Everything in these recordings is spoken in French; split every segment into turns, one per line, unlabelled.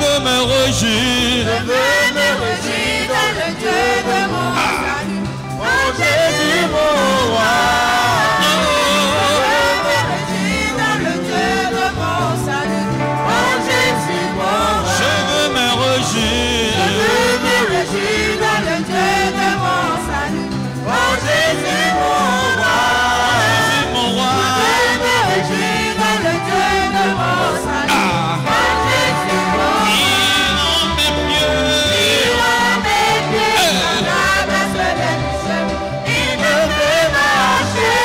veux me réjouir.
Je veux me réjouir dans le Dieu de mon salut. En Jésus mon roi. Je veux me réjouir dans le Dieu de mon salut. En Jésus mon roi.
Je veux me réjouir.
Je veux me réjouir dans le Dieu de mon salut. En Jésus mon roi.
Jésus mon roi.
Je veux me réjouir dans le Dieu de mon salut. En Jésus mon roi.
Il rend mes pieds.
Il rend mes pieds semblables à ceux des cheveux. Il me fait marcher.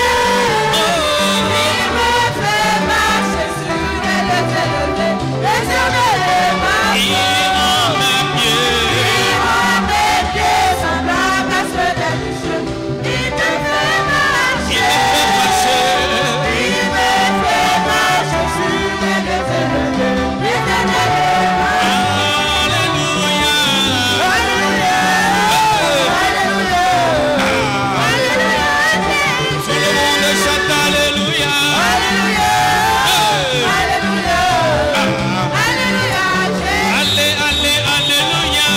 Il me fait marcher sur les lieux élevés. L'éternel ma
Il
foi.
rend mes pieds.
Il rend mes pieds semblables à ceux des cheveux. Il me fait marcher. Il me fait marcher sur les lieux élevés. L'éternel ma foi.
Alléluia. Tout le monde chante Alléluia. Allez, allez, Alléluia.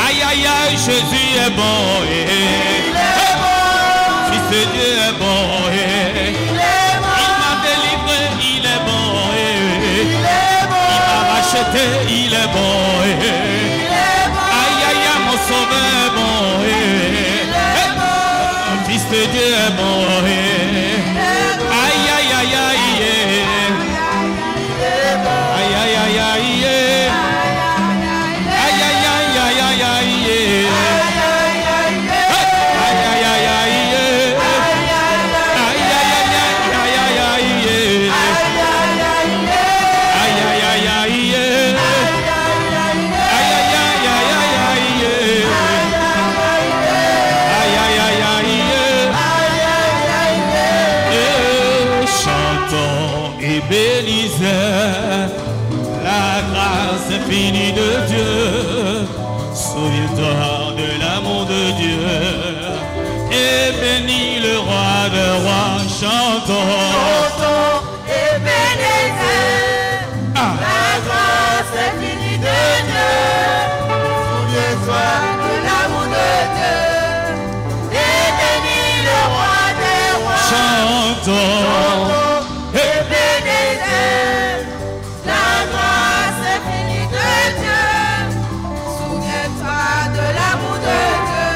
Aïe, aïe, aïe, Jésus est bon. Fils de Dieu est bon. Il m'a délivré, il est bon. Il m'a racheté, il est bon. Aïe, aïe, aïe, mon sauveur est bon. Fils de Dieu est bon. Aïe, aïe, aïe, aïe. Aïe, aïe, aïe, aïe. Aïe, aïe, aïe, aïe, aïe, aïe. Aïe, aïe, aïe, aïe. Aïe, aïe, aïe, aïe, aïe, aïe. Aïe, aïe, aïe, aïe. Aïe, aïe, aïe, aïe, aïe. Aïe, aïe, aïe, aïe. Chantons et bénissons la grâce infinie de Dieu. Souviens-toi de l'amour de Dieu et bénis le roi de rois. Chantons.
Et bénissez la grâce infinie de Dieu. Souviens-toi de l'amour de Dieu. Et bénis le roi des rois.
Chantons.
Et bénissez la grâce infinie de Dieu. Souviens-toi de l'amour de Dieu.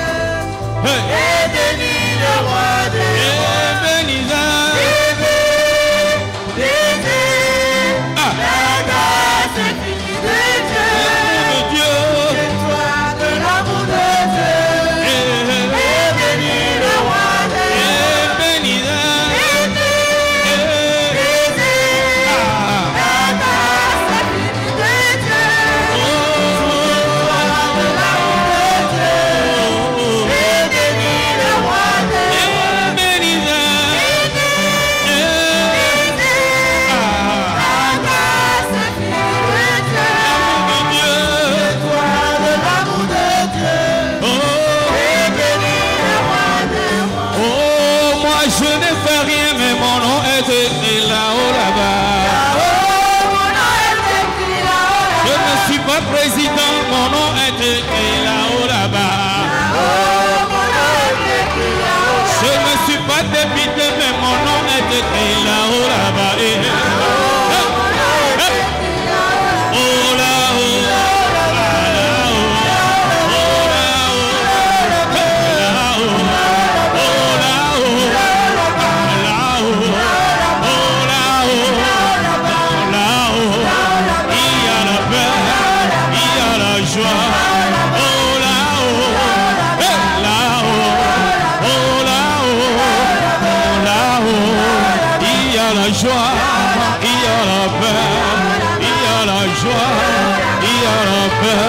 Hey.
Et bénis le roi des rois.
Et bénissons.
La grâce infinie de Dieu. Souviens-toi de l'amour de Dieu. Et bénis le roi des rois.
Président, mon nom est écrit là-haut là-bas. Je ne suis pas député, mais mon nom est écrit là-haut là-bas. Oh là-haut, la joie, il y a la paix, il y a la joie, il y a la paix.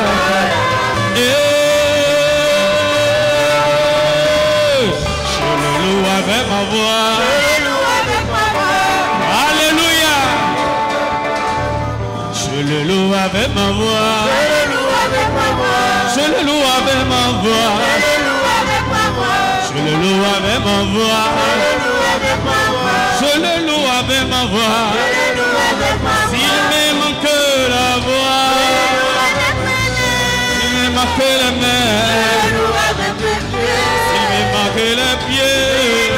Je le loue avec ma voix. Alléluia. Je le loue avec ma voix. Je le loue avec ma voix. Je le loue avec ma voix. Je le loue avec ma voix. S'il me manque la voix, s'il me manque les mains, s'il me manque les pieds,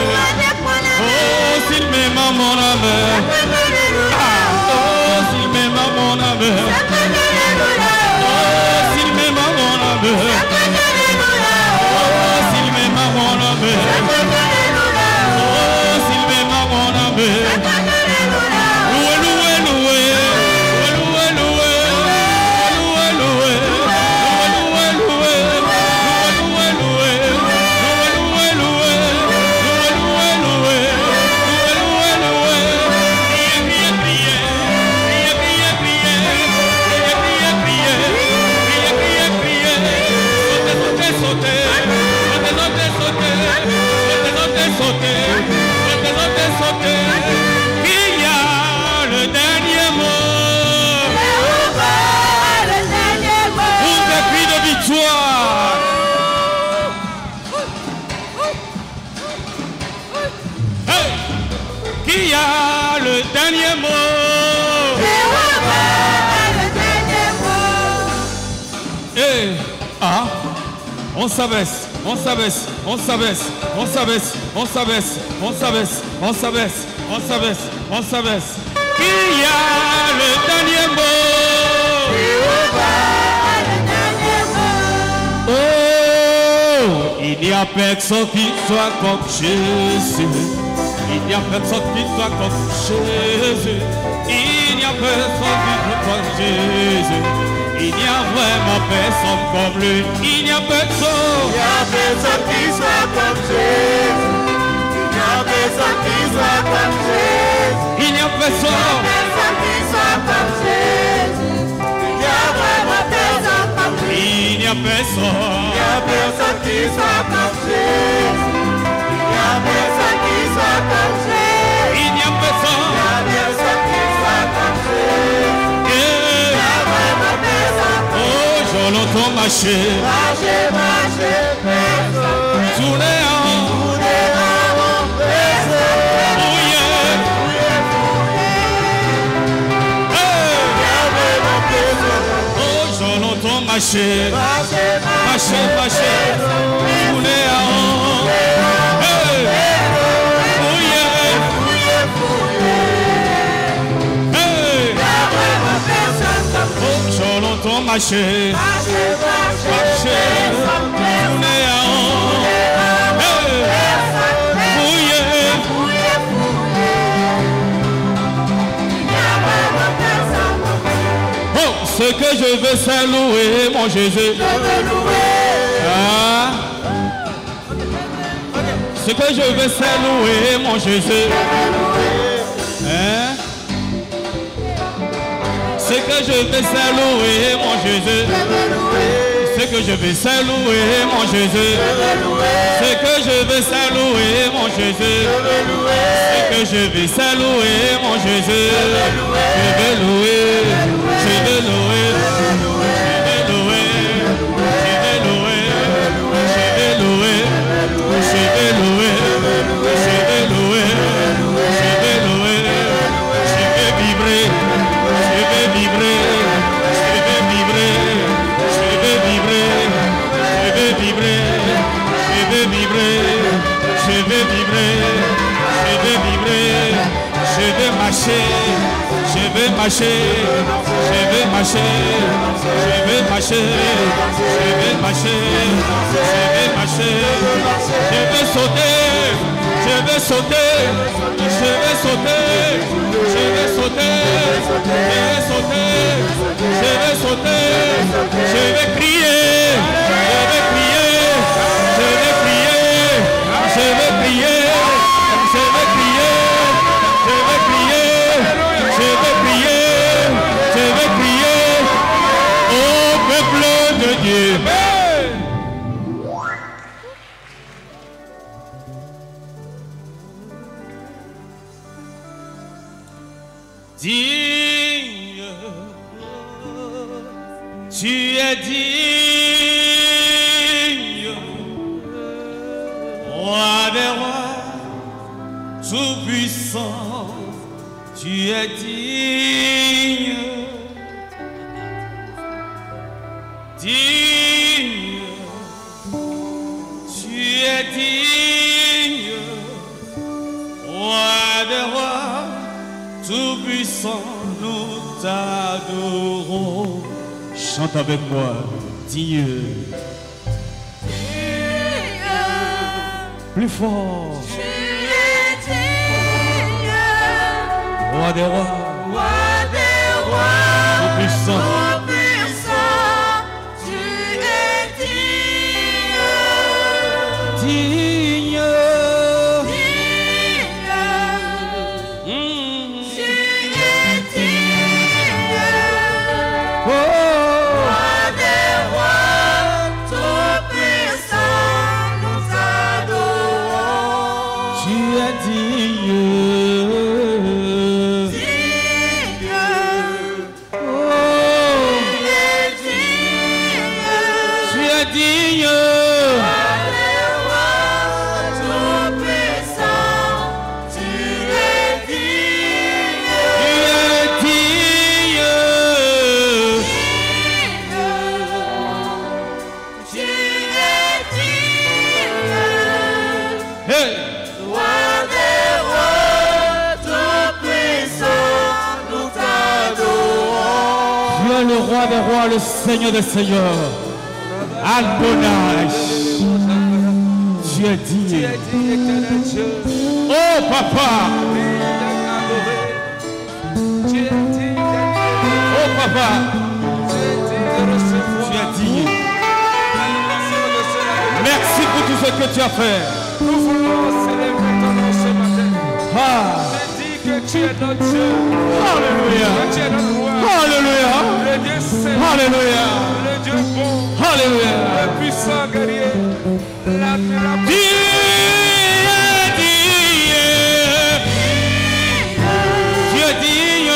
oh, s'il me manque mon âme, oh, s'il me manque mon âme, oh, s'il me manque mon âme, oh, s'il me manque mon âme, oh, s'il me manque mon âme. Qui a le dernier mot? Eh, ah, on s'abaisse, on s'abaisse, on s'abaisse, on s'abaisse, on s'abaisse, on s'abaisse, on s'abaisse, on s'abaisse, on s'abaisse. Qui a le dernier mot? Oh, il n'y a personne qui soit comme Jésus. Il n'y a personne qui soit comme Jésus. Il n'y a personne qui soit comme Jésus. Il n'y a vraiment personne comme lui. Il n'y a personne.
Il n'y a personne qui soit comme Jésus. Il n'y a personne qui soit comme Jésus.
Il n'y a personne.
Qui soit comme Jésus. Il n'y a vraiment personne comme lui.
Il n'y a personne.
Il n'y a personne qui soit comme Jésus. Il n'y a personne qui soit comme Jésus.
Il n'y a personne.
Il n'y a personne qui soit comme Jésus. Il n'y a vraiment personne.
Oh, je l'entends marcher.
Marcher, marcher, personne.
Tourner en rond.
Tourner en rond, personne.
Fouiller. Oh, je l'entends marcher.
Marcher,
Marcher, marcher. Tourner en rond. Marcher, marcher, tourner en rond, fouiller. Oh, ce que je veux, c'est louer mon Jésus. Ah. Ce que je veux, c'est louer mon Jésus. Hein? Ce que je veux, c'est louer mon Jésus. Ce que je veux, c'est louer mon Jésus. Ce que je veux, c'est louer mon Jésus. Ce que je veux, c'est louer mon Jésus. Je veux louer, je veux louer, je veux louer, je veux louer, je veux louer, je veux louer, je veux louer, je veux louer, je veux vibrer. Je vais vibrer, je vais vibrer, je vais vibrer, je vais vibrer, je vais vibrer, je vais vibrer, je vais vibrer, je vais marcher, je vais marcher, je vais marcher, je vais marcher, je vais marcher, je vais marcher, je vais sauter, je vais sauter, je vais sauter, je vais sauter, je vais sauter, je vais sauter, je vais crier, je vais crier, je vais crier, je vais crier, je vais crier, je vais crier, je vais crier, je vais crier, au peuple de Dieu. Digne, tu es digne. Tout-Puissant, tu es digne, digne, tu es digne, roi des rois, tout-puissant, nous t'adorons. Chante avec moi, digne, plus fort. Roi des rois, tout-puissant,
tu es digne,
digne,
tu es digne,
oh,
roi des rois, tout-puissant, nous t'adorons.
tu es digne, digne, le roi des rois, le Seigneur des seigneurs. Adonai, tu es digne. Oh papa, oh papa, tu es digne. Merci pour tout ce que tu as fait.
Nous voulons célébrer ton nom ce matin.
Ah.
Je dis que tu es notre Dieu.
Alléluia.
Que tu es notre roi.
Alléluia.
Le Dieu saint.
Alléluia.
Le Dieu bon.
Alléluia.
Le puissant guerrier. L'admirable.
Tu es digne.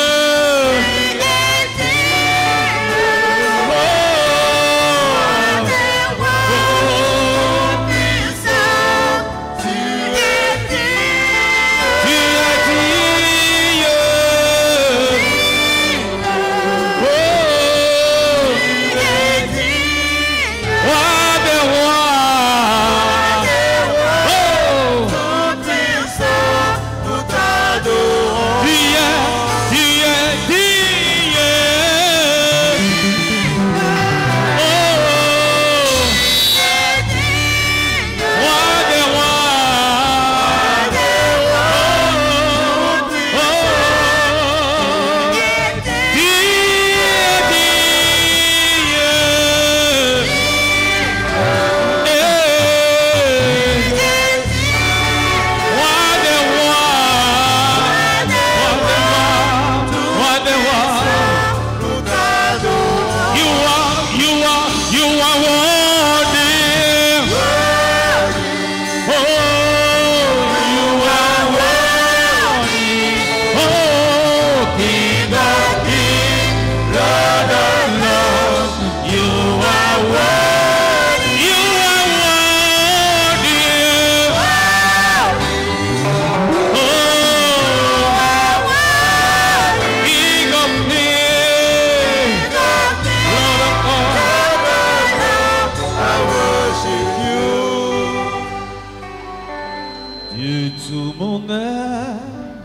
Tout mon âme,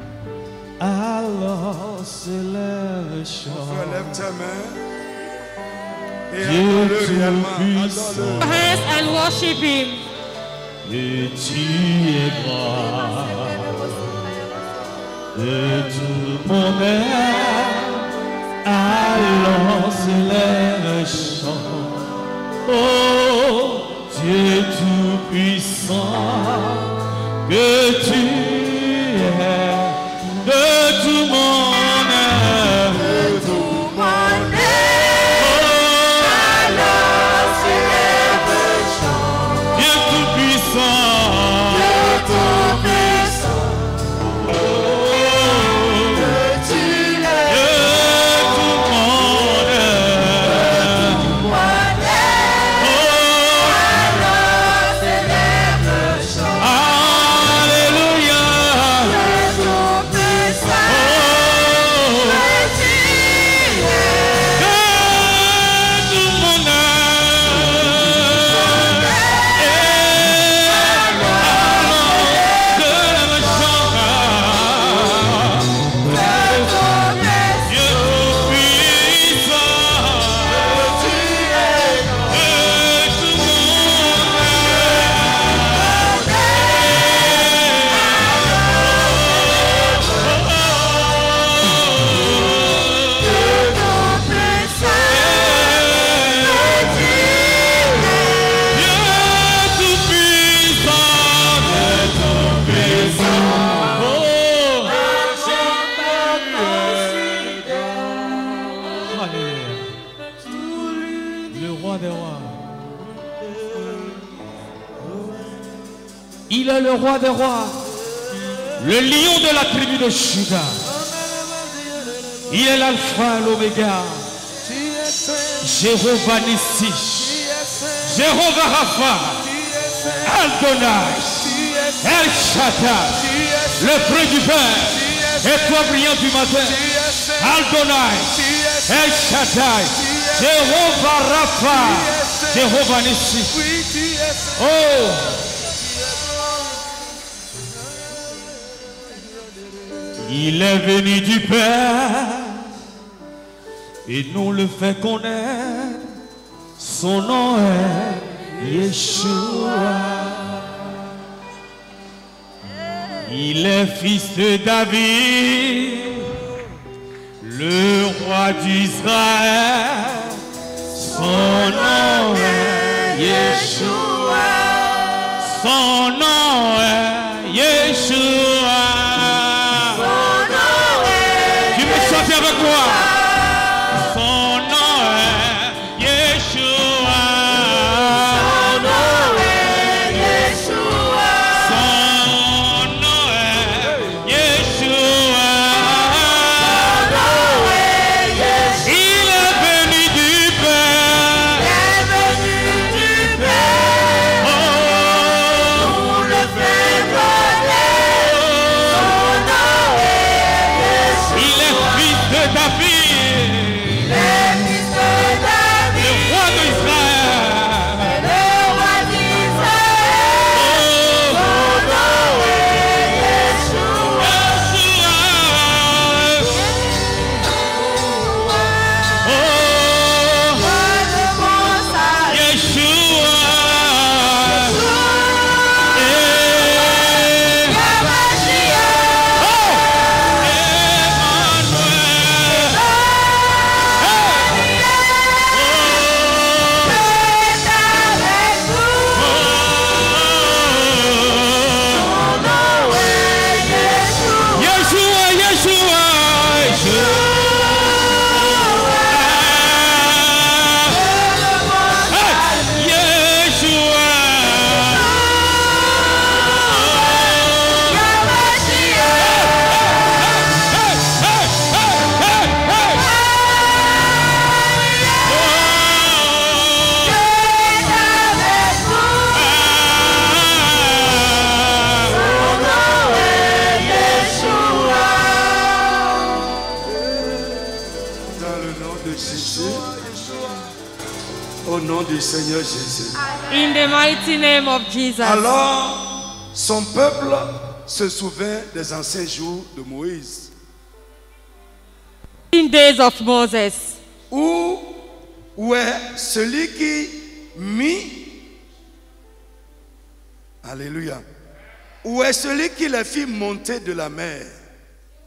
alors s'élève le chant.
Lève ta main et
Dieu
adore-le réellement.
tout-puissant.
Adore-le.
Hands and worship him.
Et tu es grand. De tout mon âme, alors s'élève le chant. Oh, Dieu tout-puissant, que tu es de tout mon âme.
De tout mon âme, alors s'élève le chant.
Dieu tout-puissant,
Dieu tout-puissant, que tu es.
de tout mon âme.
Mon âme, alors s'élève le chant.
Alléluia. Il est le roi des rois, le lion de la tribu de Juda. Il est l'alpha, l'oméga, Jéhovah Nissi, Jéhovah Rapha, Adonai, El Shaddai, le près du Père, étoile brillante du matin, Adonai, El Shaddai, Jéhovah Rapha, Jéhovah Nissi. Oh! Il est venu du Père et nous le fait connaître. Son nom est Yeshua. Il est fils de David, le roi d'Israël. Son nom est Yeshua. Son nom est Yeshua. Tu veux chanter avec moi? Son nom est Yeshua. Son nom est Yeshua. Son nom est Yeshua. Son nom est Yeshua. Il est venu du Père. Il est venu du Père. Oh, nous le fait connaître. Son nom est Yeshua. Il est fils de David.
Au nom du Seigneur Jésus.
In the mighty name of Jesus.
Alors, son peuple se souvint des anciens jours de Moïse.
In days of Moses.
Où est celui qui mit... Alléluia. Où est celui qui les fit monter de la mer?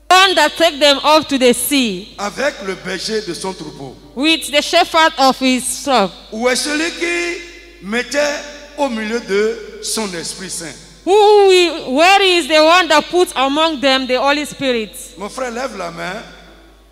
One that take them up to the sea.
Avec le berger de son troupeau.
With the shepherd of his flock.
Où est celui qui mettait au milieu de son Esprit Saint?
Where is the one that puts among them the Holy Spirit?
Mon frère, lève la main.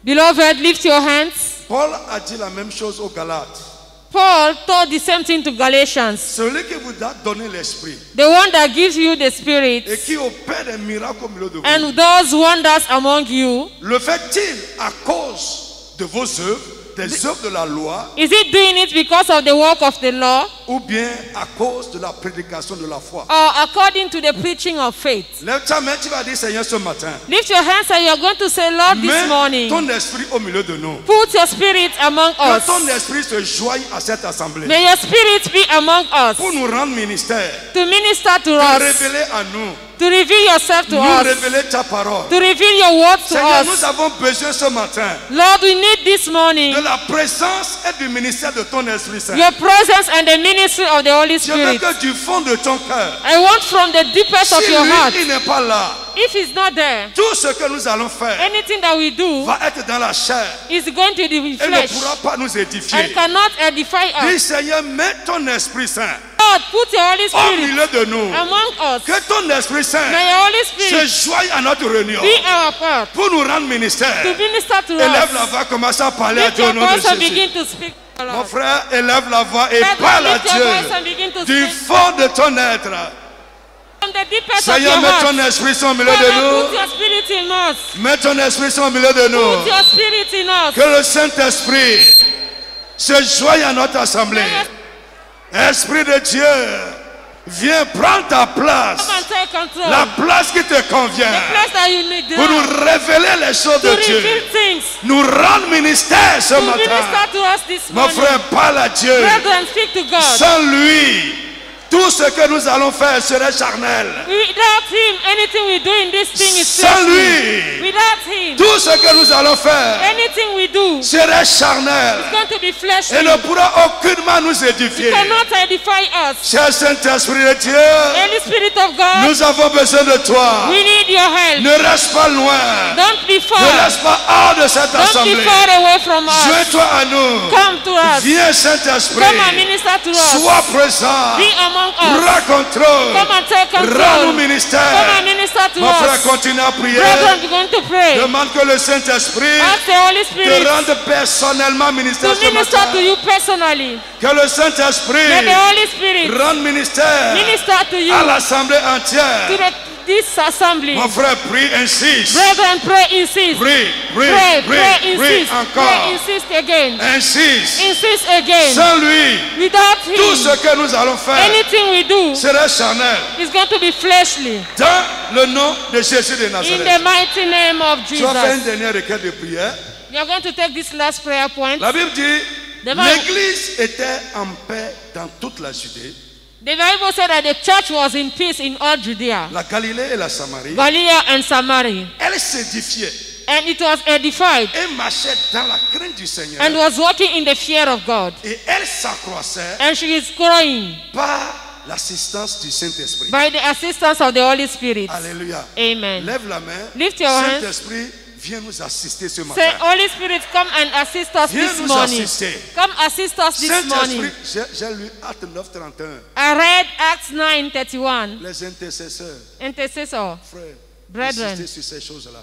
Beloved, lift your hands.
Paul a dit la même chose aux Galates.
Paul told the same thing to Galatians.
Celui qui vous a donné l'esprit.
The one that gives you the Spirit.
Et qui opère des miracles au milieu de vous.
And does wonders among you.
Le fait-il à cause de vos œuvres, des œuvres de la loi?
Is he doing it because of the work of the law?
Ou bien à cause de la prédication de la foi?
Or according to the preaching of faith?
Lève ta main, tu vas dire Seigneur ce matin.
Lift your hands and you are going to say, Lord, this morning.
Ton esprit au milieu de nous.
Put your spirit among us.
Que ton esprit se joigne à cette assemblée.
May your spirit be among us.
Pour nous rendre ministère.
To minister to
us.
us.
Révéler à nous.
To reveal yourself to us.
Révéler ta parole.
To reveal your words to
Seigneur,
us.
nous avons besoin ce matin.
Lord, we need this morning.
De la présence et du ministère de ton Esprit Saint.
Your presence and the ministry of the Holy Spirit.
Je veux que du fond de ton cœur.
I want from the deepest of your heart.
Si lui, il n'est pas là.
If he's not there,
tout ce que nous allons faire,
anything that we do,
va être dans la chair.
Is going to be flesh.
Et ne pourra pas nous édifier.
And cannot edify us.
Dis Seigneur, mets ton Esprit Saint.
Lord, put your Holy Spirit
au milieu de nous.
Among us.
Que ton Esprit Saint
May your Holy Spirit
se joigne à notre réunion.
Be our part.
Pour nous rendre ministère.
To minister to us.
Élève la voix, commence à parler à Dieu au nom de Jésus.
Begin to speak.
Mon frère, élève la voix et parle à Dieu du fond de ton être.
from the deepest of
Seigneur,
your
mets ton
heart.
esprit au milieu de
Father, put
nous.
your spirit in us.
Mets ton esprit au milieu de
Put
nous.
your spirit in us.
Que le Saint-Esprit se joigne à notre assemblée. Esprit de Dieu, viens prendre ta place.
Come and take control.
La place qui te
The
convient.
place that you need
Pour nous révéler les choses
to
de
reveal
Dieu.
things.
Nous rendre ministère ce
To
matin.
minister to us this
Mon
morning.
frère, parle à Dieu.
Brethren, speak to God.
Sans lui, tout ce que nous allons faire serait charnel.
Without him, anything we do in this thing is
Sans
fleshly.
lui,
Without him,
tout ce que nous allons faire
anything we do is
serait charnel
going to be fleshly.
et ne pourra aucunement nous édifier.
Cannot edify us.
Cher Saint-Esprit de Dieu,
Any spirit of God,
nous avons besoin de toi.
we need your help.
Ne reste pas loin.
Don't be
Ne
far.
reste pas hors de cette
Don't be
assemblée.
far away from us.
Joins-toi à nous.
Come to us.
Viens, Saint-Esprit.
Come and minister to us.
Sois présent.
Be among us.
Prends contrôle.
Come and take
Rends-nous
control. Come
ministère.
and minister to
Mon frère,
us.
continue à prier.
Brethren, we're going to pray.
Demande que le Saint-Esprit
Ask the Holy
te
Spirit
rende personnellement ministère
to
ce
minister
matin.
to you personally.
Que le Saint-Esprit
May the Holy Spirit
rende ministère
minister to you,
à l'assemblée
to
entière.
this assembly.
Mon frère, prie, insiste.
Brethren, pray, insist.
Prie, prie,
Pray,
prie,
pray,
prie
insist. Pray,
encore.
insist again.
Insiste.
Insist again.
Sans lui,
Without
tout ce
him,
que nous allons faire
anything we do
sera charnel.
is going to be fleshly.
Dans le nom de Jésus de
In the
Nazareth.
mighty name of
Tu vas faire une
Jesus.
dernière requête de prière.
We are going to take this last prayer point.
La Bible dit,
The Bible-
l'église était en paix dans toute la Judée,
The Bible said that the church was in peace in all Judea,
la Galilée et la Samarie.
Galilee and Samaria.
Elle s'édifiait
And it was edified
et marchait dans la crainte du Seigneur.
and was walking in the fear of God.
Et elle s'accroissait
And she is growing
par l'assistance du Saint-Esprit.
by the assistance of the Holy Spirit.
Alléluia.
Amen.
Lève la main.
Lift your hands.
Saint-Esprit, viens nous assister ce
Say,
matin.
Holy Spirit, come and assist us
Viens
this
nous
morning.
assister.
Come assist us this morning.
Saint-Esprit, j'ai lu Acte 9, 31.
I read Acts 9:31.
Les intercesseurs,
Intercessor,
frères,
Brethren.
insistez sur ces choses-là.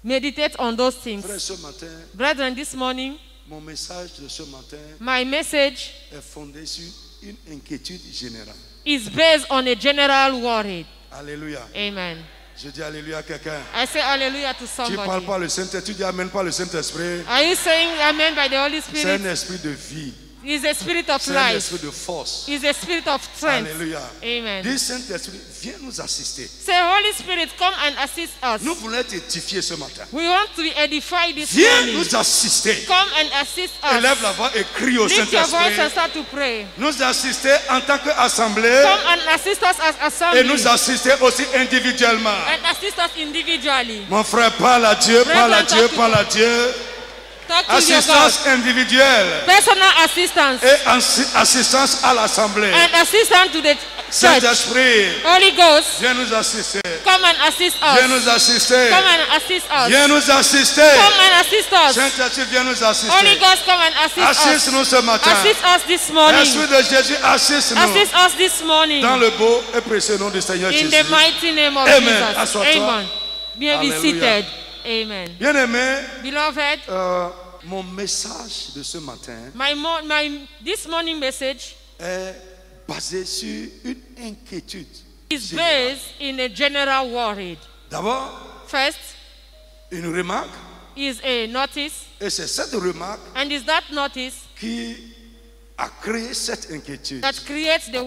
meditate on those things.
Frère, ce matin,
Brethren, this morning,
mon message de ce matin
my message
est fondé sur une inquiétude générale.
is based on a general worry.
Alléluia.
Amen.
Je dis Alléluia à quelqu'un.
I say hallelujah to
Tu ne parles
somebody.
pas le Saint-Esprit, tu dis Amen pas le Saint-Esprit.
Are you saying amen by the Holy
C'est
Spirit?
un esprit de vie.
He's a spirit of
C'est un
life.
esprit de force.
He's a spirit of strength.
Alléluia.
Amen.
Dis Saint-Esprit, viens nous assister.
Say, Holy Spirit, come and assist us.
Nous voulons être édifiés ce matin.
We want to be edified this
Viens
morning.
nous assister.
Come and assist
Élève
us.
la voix et crie au
Lift your voice and
Saint-Esprit.
start to pray.
Nous assister en tant qu'assemblée
Come and assist us as
et
assembly.
nous assister aussi individuellement.
And assist us individually.
Mon frère, parle à Dieu, parle à Dieu, parle à Dieu.
Talk to your God.
Assistance individuelle
Personal assistance.
et assistance à l'assemblée.
And assistance to the church.
Saint-Esprit,
Holy Ghost,
viens nous assister.
come and assist
Viens
us.
nous assister.
Come and assist us.
Viens nous assister.
Come and assist us.
Saint-Esprit, viens nous
Holy
assister.
Ghost, come and assist us.
Assiste-nous ce matin.
Assist us this morning.
Esprit de Jésus, assiste-nous.
Assist us this morning.
Dans le beau et précieux nom du Seigneur
In
Jésus.
the mighty name of
Amen.
Jesus.
Assois-toi.
Amen. Bien be
Alléluia.
seated. Amen.
Bien-aimé,
Beloved,
mon message de ce matin
this morning message
est basé sur une inquiétude.
is based in a general worry.
D'abord,
First
une remarque,
is a notice,
et c'est cette remarque
and is that notice
qui a créé cette inquiétude.
that creates the.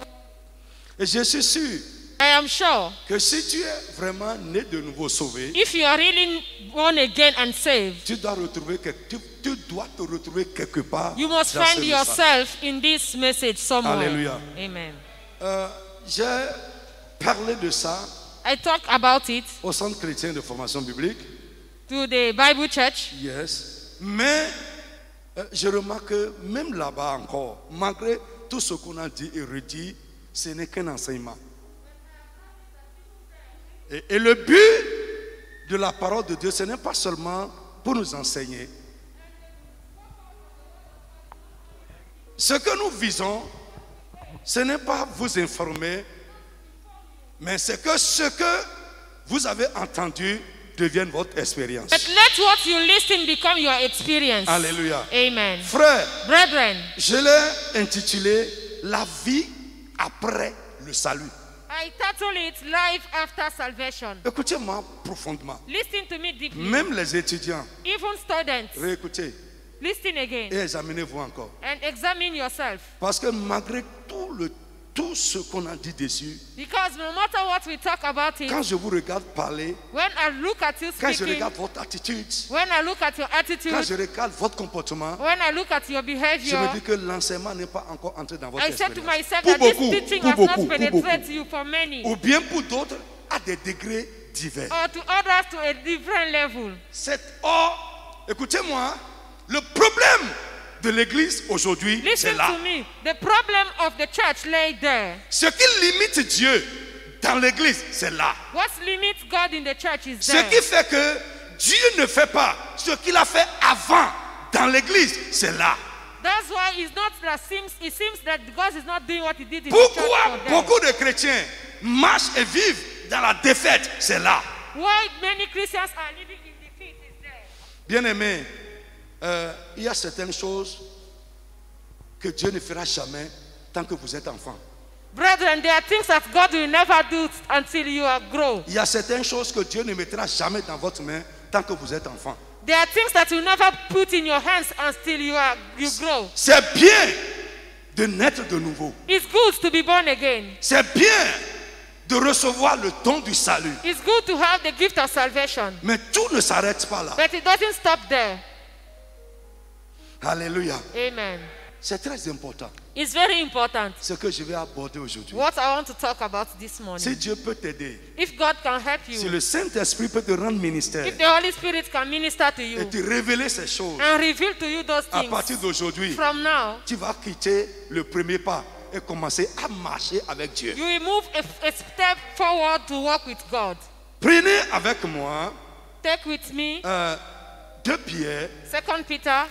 Et je suis sûr
I am sure
que si tu es vraiment né de nouveau sauvé,
if you are really born again and saved,
tu dois te retrouver quelque part.
you must
dans ce
find
message.
yourself in this message somewhere.
Alléluia.
Amen.
J'ai parlé de ça
I talk about it
au Centre chrétien de formation biblique.
to the Bible Church,
Yes. Mais je remarque que même là-bas encore, malgré tout ce qu'on a dit et redit, ce n'est qu'un enseignement. Et le but de la parole de Dieu, ce n'est pas seulement pour nous enseigner. Ce que nous visons, ce n'est pas vous informer, mais c'est que ce que vous avez entendu devienne votre expérience.
but let what you listen become your experience.
Alléluia.
Amen.
Frère,
Brethren,
je l'ai intitulé La vie après le salut.
I I title it Life After Salvation.
Écoutez-moi profondément.
Listen to me deeply.
Même les étudiants,
Even students,
réécoutez
listen
et
again
examinez-vous encore.
and examine yourself.
Parce que malgré tout ce qu'on a dit dessus,
Because no matter what we talk about it,
quand je vous regarde parler,
when I look at you
quand je
speaking,
regarde votre attitude,
when I look at your
quand
attitude,
je regarde votre comportement,
when I look at your
je me
behavior,
dis que l'enseignement n'est pas encore entré dans votre
I said to
expérience.
myself
Pour
that this
beaucoup,
teaching
pour
has
beaucoup,
not
pour
penetrated
beaucoup.
you for many,
Ou bien pour d'autres, à des degrés divers.
or to others to a different level.
Écoutez-moi, le problème de l'église aujourd'hui, c'est
Listen
là.
to me. The problem of the church lay there.
Ce qui limite Dieu dans l'église, c'est là.
What limits God in the church is
Ce
there.
qui fait que Dieu ne fait pas ce qu'il a fait avant dans l'église, c'est là.
That's why it's not that it seems that God is not doing what he did in the church
Pourquoi
for them.
beaucoup de chrétiens marchent et vivent dans la défaite, c'est là.
Why many Christians are living in defeat is there.
Bien-aimés, il y a certaines choses que Dieu ne fera jamais tant que vous êtes enfant.
Brethren, there are things that God will never do until you are grown.
Il y a certaines choses que Dieu ne mettra jamais dans votre main tant que vous êtes enfant.
There are things that you never put in your hands until you grow.
C'est bien de naître de nouveau.
It's good to be born again.
C'est bien de recevoir le don du salut.
It's good to have the gift of salvation.
Mais tout ne s'arrête pas là.
But it doesn't stop there.
Alléluia.
Amen.
C'est très important.
It's very important.
Ce que je vais aborder aujourd'hui.
What I want to talk about this morning.
Si Dieu peut t'aider,
If God can help
si
you,
le Saint-Esprit peut te rendre ministère
if the Holy Spirit can minister to you
et te révéler ces choses,
and reveal to you those
à
things,
partir d'aujourd'hui,
from now,
tu vas quitter le premier pas et commencer à marcher avec Dieu.
you will move a step forward to walk with God.
Prenez avec moi
Take with me
2 Pierre,
2 Peter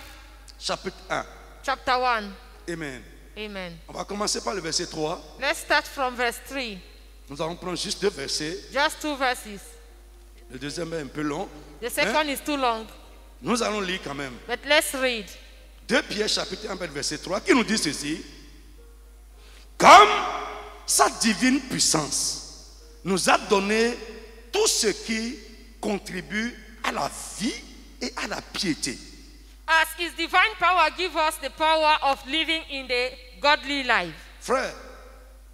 chapitre 1.
chapter 1.
Amen.
Amen.
On va commencer par le verset 3.
Let's start from verse 3.
Nous allons prendre juste 2 versets.
Just 2 verses.
Le deuxième est un peu long.
The second is too long,
Nous allons lire quand même.
but let's read.
2 Pierre chapitre 1 verset 3 qui nous dit ceci. Comme sa divine puissance nous a donné tout ce qui contribue à la vie et à la piété.
As his divine power gives us the power of living in the godly life.
Frère,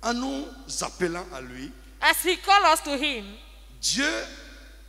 en nous appelant à lui,
As he calls us to him,
Dieu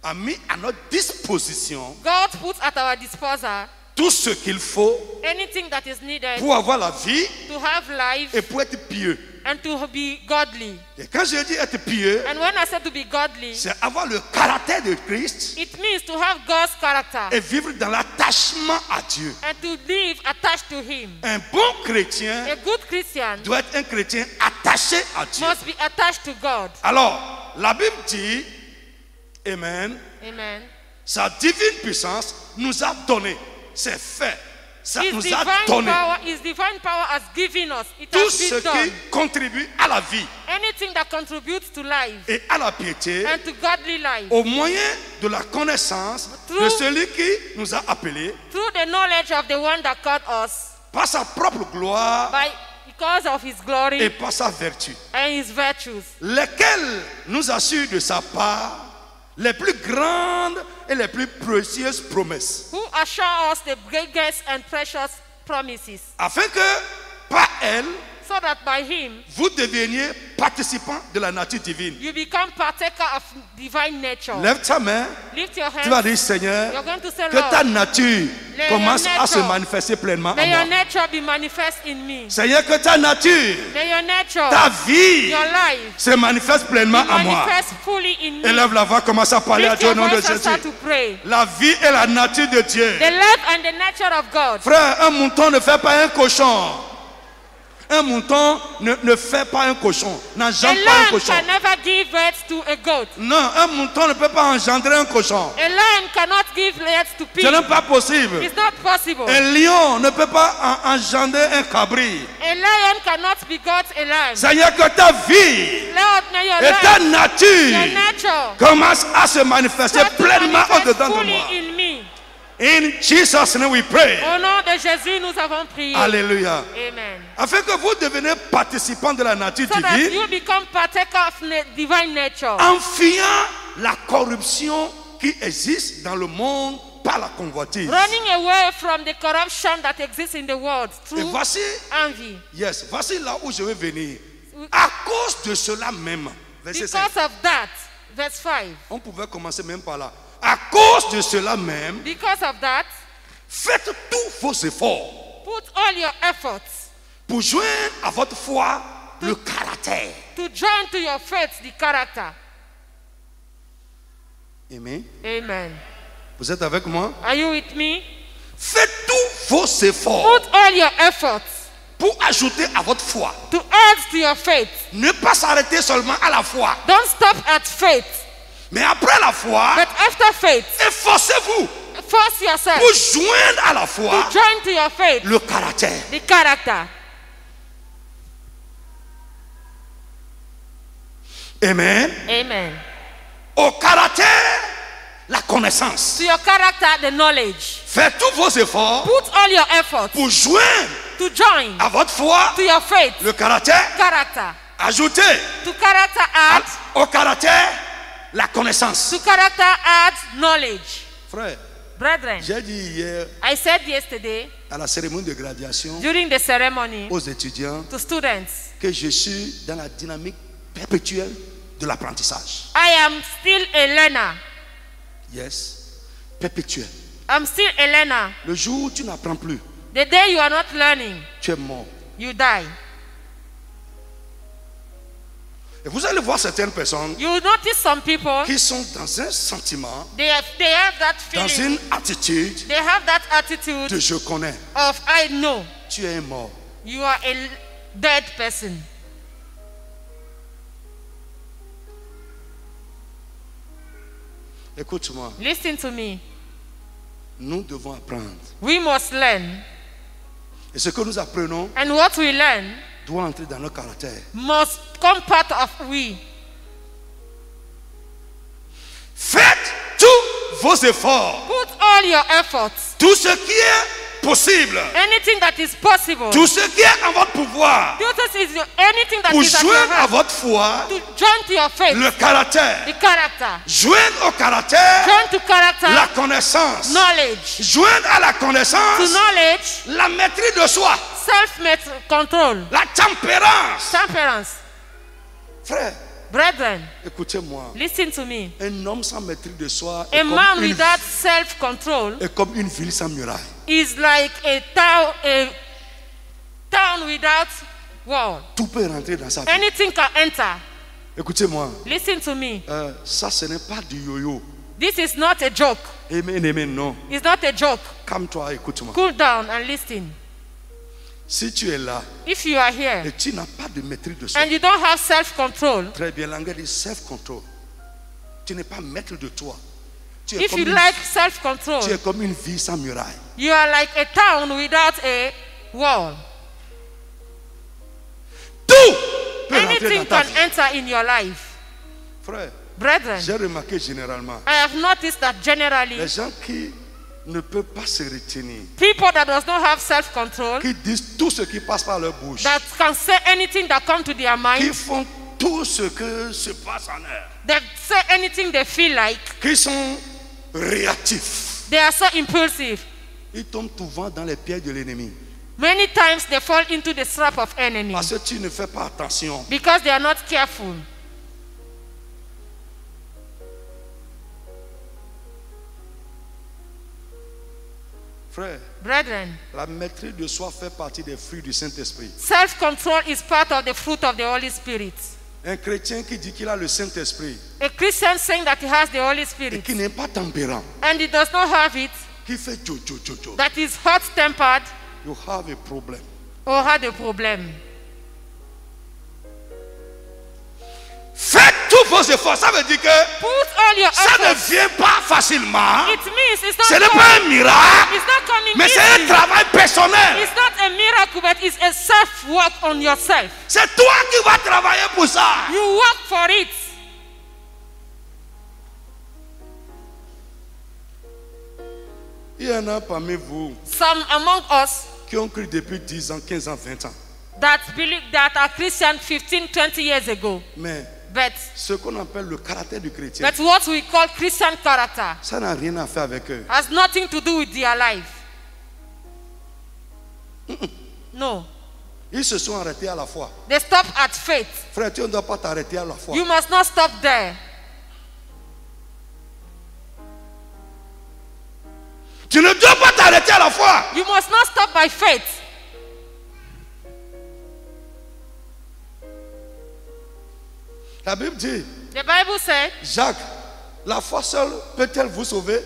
a mis à notre disposition
God puts at our disposal
tout ce qu'il faut
anything that is needed
pour avoir la vie
to have life
et pour être pieux.
and to be godly.
Et quand je dis être pieux,
And when I say to be godly,
c'est avoir le caractère de Christ
it means to have God's character
et vivre dans l'attachement à Dieu.
and to live attached to him.
Un bon chrétien
A good Christian
doit être un chrétien attaché à Dieu.
must be attached to God.
Alors, la Bible dit, Amen,
Amen.
sa divine puissance nous a donné, c'est fait, ça
His
nous a donné
divine power has given us. It
tout
has
ce
been done.
qui contribue à la vie
Anything that contributes to life
et à la piété
and to godly life
au moyen de la connaissance de celui qui nous a appelés
through the knowledge of the one that called us
par sa propre gloire
because of his glory
et par sa vertu,
and his virtues,
lesquels nous assurent de sa part les plus grandes et les plus précieuses promesses,
who assure us the greatest and precious promises,
afin que par elles,
so that by him
vous deveniez participants de la nature divine.
you become partaker of divine nature.
Lève ta main,
Lift your
tu vas
hands.
dire Seigneur,
You're going to say,
que ta
Lord,
nature
May
commence
your
à se
nature-
manifester pleinement en
may your
moi.
nature be manifest in me.
Seigneur, que ta nature,
May your nature,
ta vie
your life,
se manifeste pleinement
be
en moi.
manifest fully in me.
Élève la voix, commence à parler à
Lift
Dieu au
your
nom de
voice and start
Jésus.
to pray.
La vie et la nature de Dieu.
The life and the nature of God.
Frère, un mouton ne fait pas un cochon. Un mouton ne fait pas un cochon,
A
n'engendre pas un
lamb
cochon.
can never give birth to a goat.
Non, un mouton ne peut pas engendrer un cochon.
A lion cannot give birth to
Ce
pig.
n'est pas possible.
It's not possible.
Un lion ne peut pas engendrer un cabri.
A lion cannot begot a lamb.
Seigneur, que ta vie
Lord, may your
et ta
life, your
nature
nature,
commence à se manifester
start to
pleinement
manifest
au-dedans de
fully
moi.
in me.
In Jesus' name we pray.
Au nom de Jésus, nous avons prié.
Alléluia.
Amen.
Afin que vous deveniez participants de la nature
So that
divine,
you become partaker of divine nature.
en fuyant la corruption qui existe dans le monde par la convoitise.
Running away from the corruption that exists in the world
Et
through
voici,
envy.
voici là où je vais venir. À cause de cela même, verset 5.
Because of that, verse 5.
On pouvait commencer même par là. À cause de cela même,
Because of that,
faites tous vos efforts
put all your efforts
pour joindre à votre foi le caractère.
to join to your faith the character.
Amen.
Amen.
Vous êtes avec moi?
Are you with me?
Faites tous vos efforts
Put all your efforts
pour ajouter à votre foi.
to add to your faith.
Ne pas s'arrêter seulement à la foi.
Don't stop at faith,
Mais après la foi,
but after faith,
efforcez-vous
force yourself
pour joindre à la
to
foi
join to your faith
le caractère.
the character.
Amen.
Amen.
Au caractère, la connaissance.
To your character, the knowledge.
Faites tous vos efforts
Put all your efforts
pour joindre
to join
à votre foi
to your faith
le caractère.
character.
Ajoutez
To character add,
au caractère la connaissance.
to character add knowledge.
Frère,
Brethren,
j'ai dit hier
I said yesterday
à la cérémonie de graduation
during the ceremony
aux étudiants
to students,
que je suis dans la dynamique perpétuelle de l'apprentissage.
I am still a learner.
Yes, perpétuel.
I'm still a learner.
Le jour où tu n'apprends plus,
The day you are not learning,
tu es mort.
you die.
Et vous allez voir certaines personnes
You notice some people,
qui sont dans un sentiment,
they have that
dans
feeling,
une attitude
they have that attitude
de je connais.
of I know.
Tu es mort.
You are a dead person.
Écoute-moi,
Listen to me.
nous devons apprendre.
We must learn.
Et ce que nous apprenons
And what we learn
doit entrer dans notre caractère.
must come part of we.
Faites tous vos efforts.
Put all your efforts.
Tout ce qui est possible.
Anything that is possible.
Tout ce qui est en votre pouvoir.
Anything that
Pour
is at your
joindre à
hand.
votre foi
To join to your faith.
le caractère.
The character.
Joindre au caractère
Join to character.
la connaissance.
Knowledge.
Joindre à la
To
connaissance
knowledge.
la maîtrise de soi.
Self-control.
La tempérance.
Temperance.
Frère,
Brethren,
écoutez-moi.
listen to me.
Un homme sans maîtrise de soi
A man without self-control
est comme une ville sans muraille.
is like a town without wall.
Tout peut rentrer dans sa vie.
Anything can enter.
Écoutez-moi.
Listen to me.
Ça, ce n'est pas du yo-yo.
This is not a joke.
Amen, amen, non.
It's not a joke.
Calme-toi, écoute-moi.
Cool down and listen.
Si tu es là
If you are here
et tu n'as pas de maîtrise de soi,
and you don't have self-control,
très bien, l'anglais dit self-control. Tu n'es pas maître de toi. Tu es,
if
comme
you
une,
like
tu
self-control,
es comme une ville sans muraille.
you are like a town without a wall.
Tout peut rentrer
Anything
dans ta
can
vie.
enter in your life.
Frère,
Brethren,
j'ai remarqué généralement,
I have noticed that generally,
les gens qui ne peuvent pas se retenir,
people that does not have self-control,
qui disent tout ce qui passe par leur bouche,
that can say anything that comes to their
qui
mind,
font tout ce que se passe en eux,
that say anything they feel like,
qui sont réactifs,
they are so impulsive.
ils tombent souvent dans les pièges de l'ennemi.
Many times they fall into the trap of enemy
Parce que tu ne fais pas attention.
because they are not careful.
Frère,
Brethren,
la maîtrise de soi fait partie des fruits du Saint-Esprit.
self-control is part of the fruit of the Holy Spirit.
Un chrétien qui dit qu'il a le Saint-Esprit
A Christian saying that he has the Holy
et
Spirit
qui n'est pas tempérant,
and he does not have it,
qui fait jo,
that is hot-tempered
you have a problem.
or had a problem.
Faites tous vos efforts. Ça veut dire que
Put all your
ça ne
efforts.
vient pas facilement.
It means it's
Ce n'est
not
pas un
coming,
miracle,
it's not coming
mais c'est un
easy.
travail personnel.
It's not a miracle, but it's a self-work on yourself.
C'est toi qui vas travailler pour ça.
You work for it.
Il y en a parmi vous
Some among us
qui ont cru depuis 10 ans, 15 ans, 20 ans.
that believe that are Christian 15, 20 years ago.
Mais
But
ce qu'on appelle le caractère du chrétien,
what we call Christian character
ça n'a rien à faire avec eux.
has nothing to do with their life. No.
Ils se sont arrêtés à la foi.
They stop at faith.
Frère, tu ne dois pas t'arrêter à la foi.
You must not stop there.
Tu ne dois pas t'arrêter à la foi.
You must not stop by faith.
La Bible dit,
The Bible said,
Jacques, la foi seule peut-elle vous sauver?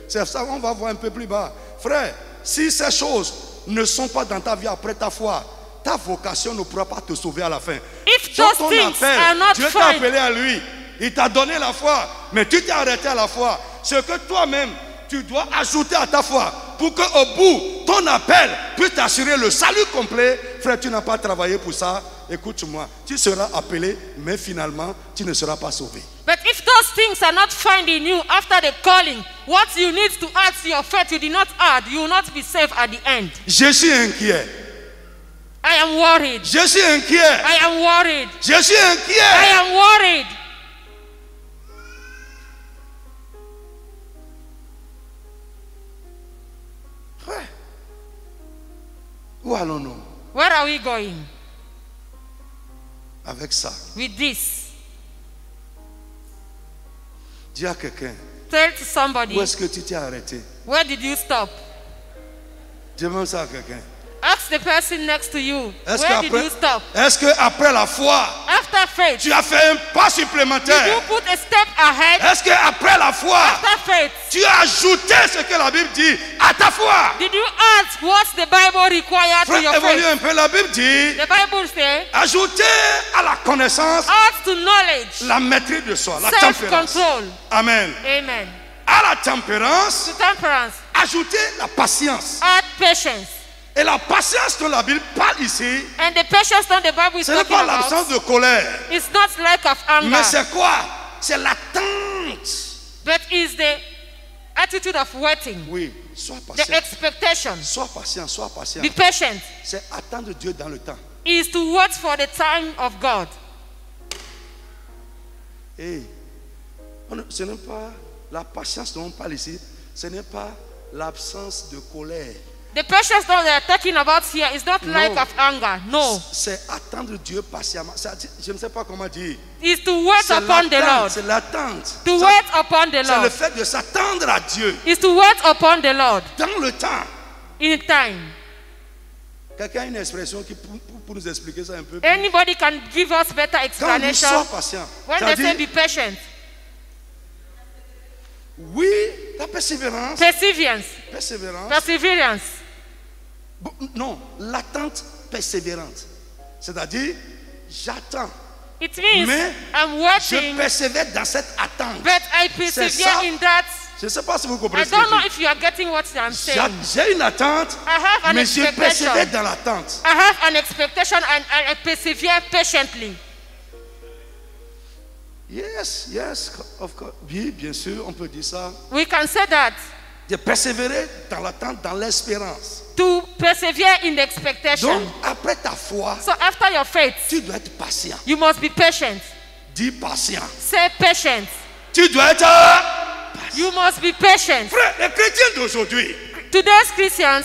C'est ça, on va voir un peu plus bas. Frère, si ces choses ne sont pas dans ta vie après ta foi, ta vocation ne pourra pas te sauver à la fin.
if
Sur
those
ton
things
appel,
are not
Dieu t'a
found,
appelé à lui. Il t'a donné la foi, mais tu t'es arrêté à la foi. Ce que toi-même, tu dois ajouter à ta foi pour qu'au bout, ton appel puisse t'assurer le salut complet. Frère, tu n'as pas travaillé pour ça. Écoute-moi, tu seras appelé, mais finalement, tu ne seras pas sauvé.
but if those things are not found in you after the calling, what you need to add to your faith you did not add, you will not be saved at the end.
Je suis inquiet.
I am worried.
Je suis inquiet.
I am worried.
Je suis
I
inquiet.
am worried.
Frère, où allons-nous
Where are we going
avec ça?
with this?
Dis à quelqu'un,
Tell to somebody,
où est-ce que tu t'es arrêté?
where did you stop?
Demande ça à quelqu'un.
Ask the person next to you,
Est-ce
where did
qu'après,
you stop?
est-ce que après la foi,
After faith,
tu as fait un pas
did you
supplémentaire?
put a step ahead?
Est-ce que après la foi,
After faith,
tu as ajouté ce que la Bible dit à ta foi?
did you add what the Bible required to
Frère,
your
évolue
faith?
un peu. La Bible dit,
The Bible says,
ajouter à la connaissance
add to knowledge,
la maîtrise de soi, la tempérance.
self-control.
Amen.
Amen.
À la tempérance,
To temperance,
ajouter la patience.
add patience.
Et la patience dont la Bible parle ici,
And the patience that the Bible is
ce n'est
talking
pas
about,
l'absence de colère.
it's not lack of
Mais
anger,
c'est quoi? C'est l'attente.
but is the attitude of waiting,
Oui, sois
the
patient.
expectation.
Sois patient, sois patient.
Be patient
C'est attendre Dieu dans le temps.
is to wait for the time of God.
Et ce n'est pas la patience dont on parle ici, ce n'est pas l'absence de colère.
The patience that they are talking about here is not lack
No.
of anger. No,
C'est attendre Dieu patiemment. Je ne sais pas comment dire.
it's to wait
C'est
upon the
l'attente.
Lord.
C'est l'attente.
To
Ça-
wait upon the
C'est le
Lord
fait de s'attendre à Dieu
is to wait upon the Lord
dans le temps.
in time.
Quelqu'un a une expression qui pour nous expliquer ça un peu.
Anybody can give us better
Quand on dit sois
explanation
patient,
when
ça
they
dit,
say be patient.
oui, la persévérance.
Perseverance.
Persévérance.
Perseverance.
Bon, non, l'attente persévérante. C'est-à-dire, j'attends.
It means
Mais
I'm
Je
waiting,
persévère dans cette attente.
but I
ça.
persevere in that.
Je ne sais pas si vous
I
comprenez ce que
don't know
je dis.
if you are getting what I'm saying.
J'ai une attente,
I have an
mais je
expectation.
persévère dans l'attente.
I have an expectation and I persevere patiently.
Yes, of course. Oui, bien sûr, on peut dire ça.
We can say that.
De persévérer dans l'attente, dans l'espérance.
To persevere in the expectation.
Donc, après ta foi,
So after your faith,
tu dois être patient.
you must be patient.
Dis patient.
Say patient.
Tu dois être patient.
You must be patient.
Frère, les chrétiens d'aujourd'hui,
Today's Christians,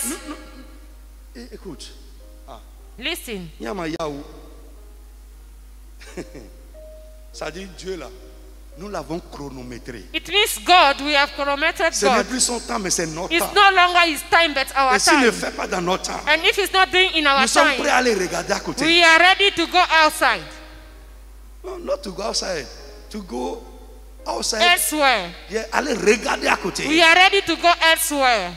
écoute,
listen.
Yama Yaou. Ça dit Dieu là, nous l'avons chronométré.
It means God, we have chronometered
Ce n'est
God.
plus son temps, mais c'est notre
It's
temps.
no longer his time, but our
Et s'il ne
time.
fait pas dans notre temps,
And if it's not doing in our
nous sommes prêts
time,
à aller regarder à côté.
we are ready to go outside,
Non, not to go outside, to go outside.
elsewhere.
Yeah, aller regarder à côté.
We are ready to go elsewhere.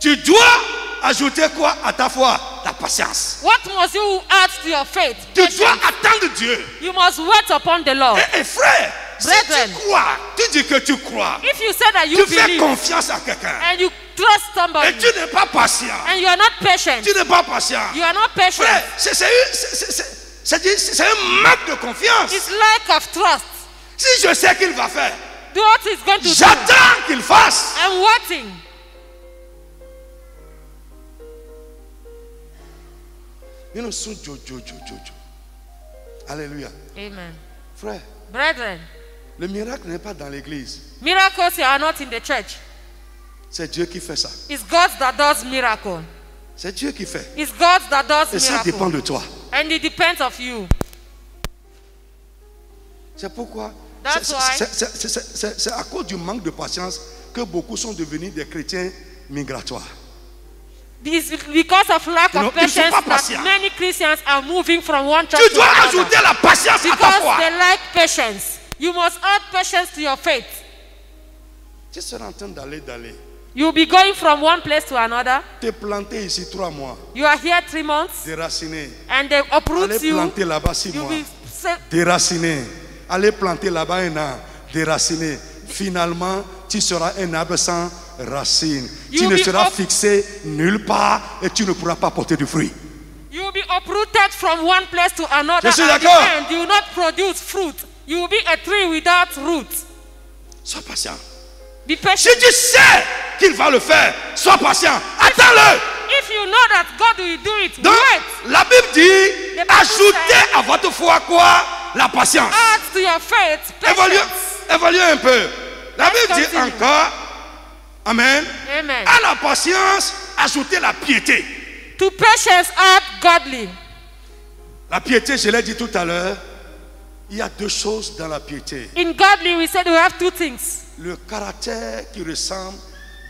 Tu dois ajouter quoi à ta foi? La patience.
What must you add to your faith?
Tu
Patience.
dois attendre Dieu.
You must wait upon the Lord.
Et frère, si
Brethren.
tu crois, tu dis que tu crois,
If you say that you
tu fais
believe
confiance à quelqu'un
and you trust somebody
et tu n'es pas patient,
and you are not patient,
tu n'es pas patient.
you are not patient,
Frère, c'est un manque de confiance.
it's lack of trust.
Si je sais qu'il va faire,
Do what he's going to do.
j'attends qu'il fasse.
I'm waiting.
You know, soon, Alléluia.
Amen.
Frère,
Brethren,
le miracle n'est pas dans l'église.
miracles are not in the church.
C'est Dieu qui fait ça.
It's God that does miracle.
C'est Dieu qui fait.
It's God that does
Et ça dépend
miracle.
de toi.
And it depends of you.
C'est pourquoi
That's why.
c'est à cause du manque de patience que beaucoup sont devenus des chrétiens migratoires.
This is because of lack
You know,
of
ils sont
patience
pas
that
patients.
many Christians are moving from one church
Tu
to
dois
another.
ajouter la patience à ta
Because
foi.
they lack patience. You must add patience to your faith.
Tu seras en train d'aller.
You'll be going from one place to another.
Te planter ici 3 mois.
You are here 3 months
Déraciner.
and they uproot
Aller
you.
planter là-bas 6
You'll
mois.
be
Déraciner. Aller planter là-bas 1 an. Déraciner. Finalement, tu seras un arbre sans racine. Tu
You'll
ne
be
seras
up-
fixé nulle part et tu ne pourras pas porter de fruits.
You will be uprooted from one place to another.
Je suis
At the
d'accord.
end, you will not produce fruit. You will be a tree without roots.
Sois patient.
Be
Si
patient.
tu sais qu'il va le faire, sois patient. Attends-le.
If you know that God will do it,
Donc,
wait.
la Bible dit,
Bible
ajoutez
says-
à votre foi quoi? La patience.
Add to your faith patience.
Évaluez un peu. La
Let's
Bible dit
continue.
encore, Amen.
Amen.
À la patience, ajoutez la piété.
To patience, add godly.
La piété, je l'ai dit tout à l'heure, il y a 2 choses dans la piété.
In godly, we said we have 2 things.
Le caractère qui ressemble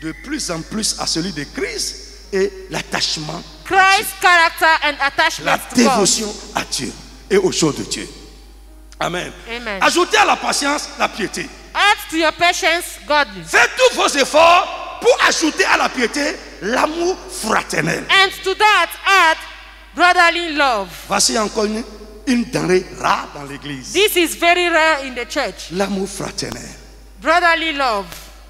de plus en plus à celui de Christ et l'attachement,
Christ's character and
la
attachment to God.
dévotion à Dieu et aux choses de Dieu. Amen.
Amen.
Ajoutez à la patience la piété.
Add to your patience godly.
Faites tous vos efforts pour ajouter à la piété l'amour fraternel.
And to that, add brotherly love.
Voici encore une denrée rare dans l'église.
This is very rare in the church.
L'amour fraternel.
Brotherly love.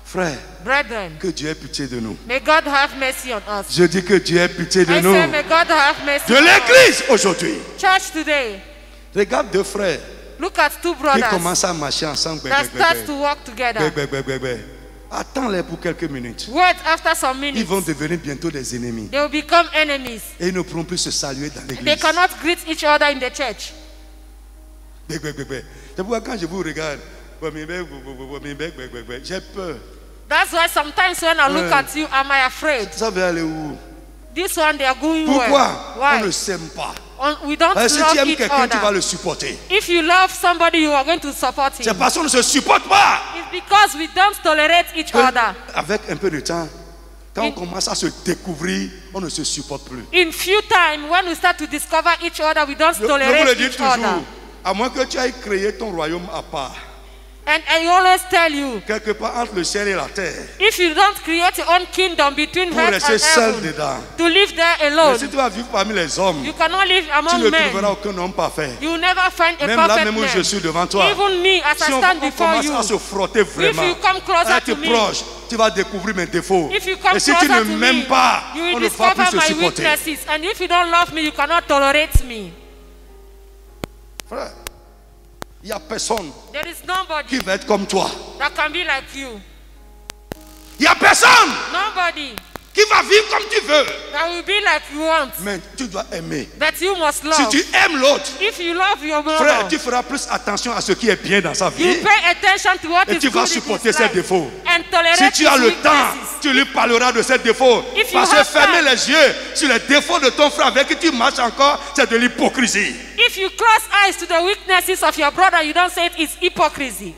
Frère,
Brethren,
que Dieu ait pitié de nous.
may God have mercy on us.
Je dis que Dieu ait pitié de
I
nous.
say, may God have mercy
De
on us.
l'église aujourd'hui.
Church today,
Regarde 2 frères
look at 2
qui
brothers
commencent à marcher ensemble.
that start to work together.
Attends-les pour quelques minutes.
Wait, after some
Ils
minutes,
vont devenir bientôt des ennemis.
they will become enemies.
Et ils ne pourront plus se saluer dans
They
l'église.
cannot greet each other in the church.
C'est pourquoi quand je vous regarde, j'ai peur.
That's why sometimes when I look
Ouais.
at you, am I afraid?
Ça va aller où?
This one, they are going
Pourquoi?
well.
On ne
Why?
s'aime pas.
We don't
Si tu
love
aimes
each
quelqu'un, tu vas
other.
le supporter.
If you love somebody, you are going to support
C'est
him.
parce qu'on ne se supporte pas.
It's because we don't tolerate each
Que
other.
avec un peu de temps, quand on commence à se découvrir, on ne se supporte plus.
In few time, when we start to discover each other, we don't
Je vous le
tolerate
dis
each
toujours,
other.
à moins que tu ailles créer ton royaume à part,
And I always tell you,
quelque part entre le ciel et la terre,
if you don't create your own kingdom between
pour
heaven
rester
and
seul
heaven,
dedans.
to live there
Mais
alone,
si tu vas vivre parmi les hommes,
you cannot live
tu
among
ne trouveras
men.
aucun homme parfait.
You will never find a
Même là,
perfect
même où je
man.
suis devant toi,
Even me, as
si
I
on
stand before
commence
you,
à se frotter vraiment,
you come closer
à être
to me,
proche, tu vas découvrir mes défauts.
if you come
Et si
closer
tu ne
to me,
m'aimes pas,
you
on
will
ne pourra
discover
plus se
my
supporter.
weaknesses. And if you don't love me, you cannot tolerate me.
Frère, il n'y a personne
There is nobody
qui va être comme toi.
that can be like you.
Il n'y a personne
Nobody
qui va vivre comme tu veux.
that will be like you want.
Mais tu dois aimer.
That you must
Si
love.
tu aimes l'autre,
If you love your
frère,
brother,
tu feras plus attention à ce qui est bien dans sa
you
vie.
pay attention to what
Et
is
tu vas
good in
supporter
his
ses
life
défauts.
and tolerate
Si tu as
his
le temps,
weaknesses.
tu lui parleras de ses défauts.
If you
Parce que
have
fermer
time-
les yeux sur les défauts de ton frère avec qui tu marches encore, c'est de l'hypocrisie.
If you close eyes to the weaknesses of your brother, you don't say it is hypocrisy.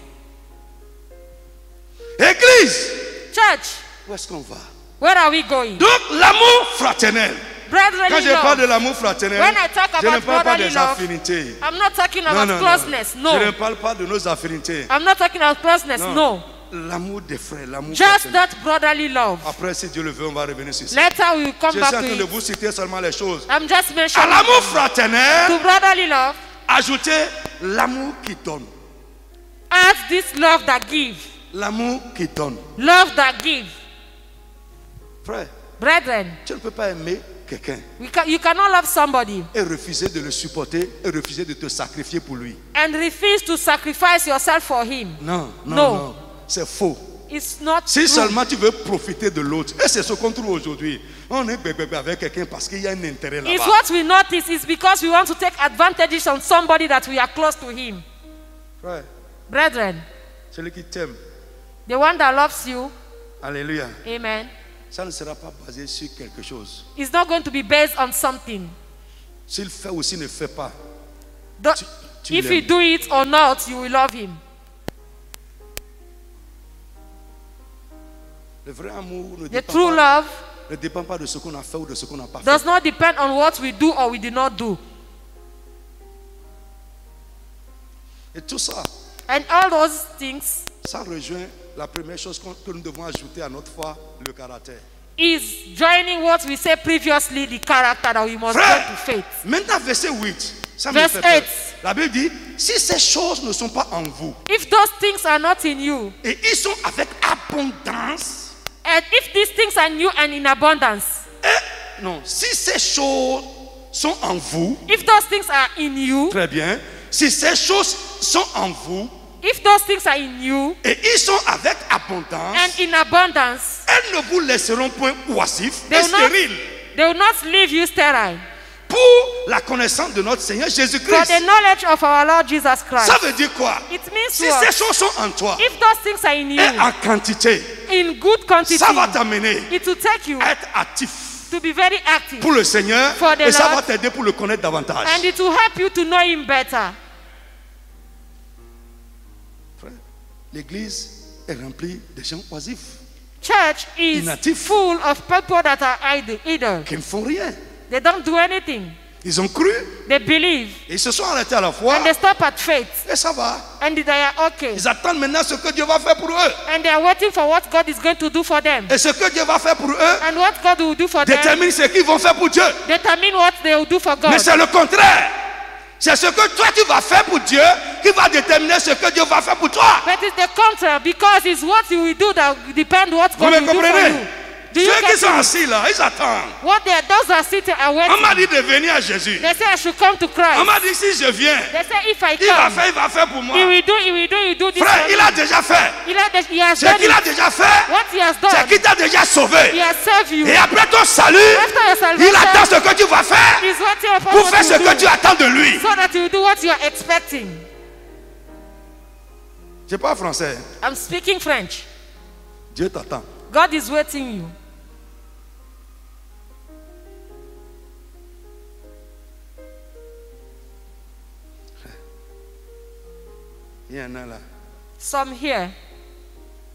Église,
Church,
où est-ce qu'on va?
where are we going?
Donc, l'amour fraternel. Quand
Brotherly
je parle de
love.
l'amour fraternel,
When I talk
je ne
about
parle pas
brotherly
des
love,
affinités.
I'm not talking
Non,
about
non, non.
closeness.
Je ne
No.
parle pas de nos affinités.
I'm not talking about closeness. No.
L'amour des frères, l'amour
Just
fraternel.
that brotherly love.
Après, si Dieu le veut, on va revenir sur ça.
Later we will come
Je suis
back
en train
to
de
it.
vous citer seulement les choses.
I'm just
À
mentioning.
l'amour fraternel,
To brotherly love,
ajoutez l'amour qui donne.
add this love that gives.
L'amour qui donne.
Love that gives.
Frère,
Brethren,
tu ne peux pas aimer quelqu'un
You cannot love somebody
et refuser de le supporter et refuser de te sacrifier pour lui.
and refuse to sacrifice yourself for him.
Non, non,
No.
non. C'est faux.
It's not
Si
true.
seulement tu veux profiter de l'autre, et c'est ce qu'on trouve aujourd'hui. On est bébé avec quelqu'un parce qu'il y a un intérêt
It's
là-bas.
what we notice is because we want to take advantages on somebody that we are close to him.
Frère,
Brethren,
celui qui t'aime,
the one that loves you,
alléluia,
amen,
ça ne sera pas basé sur quelque chose.
is not going to be based on something.
S'il fait ou s'il ne fait pas,
The-
tu
if you
l'aimes.
do it or not, you will love him.
Le vrai amour
The true love
ne dépend pas de ce qu'on a fait ou de ce qu'on n'a pas fait.
does not depend on what we do or we do not do.
Et tout ça,
And all those things
ça rejoint la première chose que nous devons ajouter à notre foi, le caractère.
is joining what we said previously, the character that we must
Frère,
bring to faith.
maintenant verset 8, ça me
Verse
fait peur.
8.
La Bible dit, si ces choses ne sont pas en vous,
If those things are not in you,
et ils sont avec abondance,
and if these things are new and in abundance,
non, si ces choses sont en vous,
if those things are in you,
très bien, si ces choses sont en vous,
if those things are in you
et ils sont avec abondance,
and in abundance,
elles ne vous laisseront point oisifs
they
et
will not,
stériles
they will not leave you sterile.
pour la connaissance de notre Seigneur
For
Jésus-Christ.
the knowledge of our Lord Jesus Christ.
Ça veut dire quoi?
It means
Si
what?
ces choses sont en toi
If those things are in
et
you,
en quantité,
in good quantity,
ça va t'amener
it will take you
à être actif
to be very active.
pour le Seigneur
For the
et ça
Lord.
va t'aider pour le connaître davantage.
And it will help you to know him better.
Frère, l'église est remplie de gens oisifs
Church is
Inactive.
full of people that are idle.
qui ne font rien.
They don't do anything.
Ils ont cru
They believe
et ils se sont arrêtés à la foi
and they stop at faith
et ça va.
and they are okay.
Ils attendent maintenant ce que Dieu va faire pour eux.
And they are waiting for what God is going to do for them.
Et ce que Dieu va faire pour eux
And what God will do for them
détermine ce qu'ils vont faire pour Dieu.
determine what they will do for God.
Mais c'est le contraire. C'est ce que toi tu vas faire pour Dieu qui va déterminer ce que Dieu va faire pour toi.
But it's the contrary because it's what you will do that will depend what
Vous
God
me
will do for
comprenez?
you. Do you
Ceux qui
get
sont
it?
assis là, ils attendent.
What those are sitting and
On m'a
waiting.
dit de venir à Jésus.
They say I should come to
On
Christ.
m'a dit si je viens,
They say if I
il va
come,
faire pour moi.
he will do this
Frère,
for
il
me.
a déjà fait.
He has
Ce
done
qu'il a
it.
déjà fait,
What he has
c'est
done,
qu'il t'a déjà sauvé.
he has served you.
Et après ton salut,
After your salvation,
il attend ce que tu vas faire
he's waiting upon
pour
what
faire
you
ce que
do,
tu attends de lui.
so that you will do what you are expecting.
Je parle français.
I'm speaking French.
Dieu t'attend.
God is waiting you.
Il y en a là.
Some here,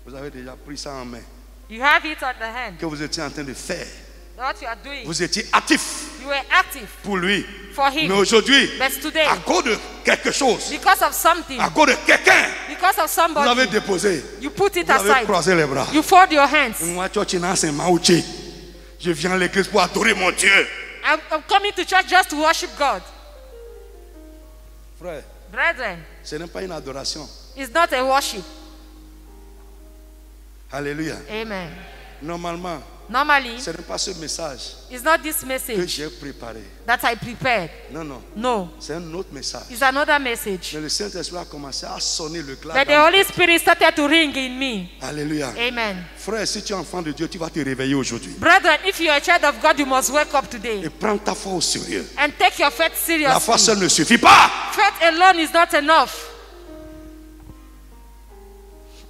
Vous avez déjà pris ça en main.
you have it on the hand.
Que vous étiez en train de faire.
What you are doing,
Vous étiez actif
you were active
pour lui.
for
Mais
him.
aujourd'hui,
But today,
à cause de quelque chose,
because of something,
à cause de quelqu'un,
because of
vous avez
somebody,
déposé.
you put it
Vous avez
aside.
croisé les bras.
You fold your hands.
Moi, je viens à l'église pour adorer mon Dieu.
I'm coming to church just to worship God.
Frère,
Brethren,
ce n'est pas une adoration.
it's not a worship.
Alléluia.
Amen.
Normalement,
Normally,
ce n'est pas ce message
it's not this
que
message
j'ai préparé.
that I prepared.
Non, non.
No,
C'est un autre message.
it's another message.
Mais le Saint-Esprit a commencé à sonner le glas.
But the Holy Spirit started to ring in me.
Alléluia.
Amen.
Frère, si tu es enfant de Dieu, tu vas te réveiller aujourd'hui.
Brethren, if you are a child of God, you must wake up today
Et prends ta foi au sérieux.
and take your faith
La foi
seriously.
seule ne suffit pas.
Faith alone is not enough.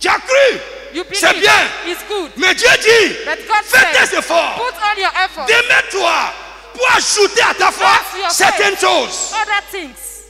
Tu as cru.
You
C'est
believe
bien.
it's good.
Mais Dieu dit,
But God
fais
said,
tes efforts.
put all your effort,
Démets-toi pour ajouter à ta foi
Bless your
certaines choses.
other things.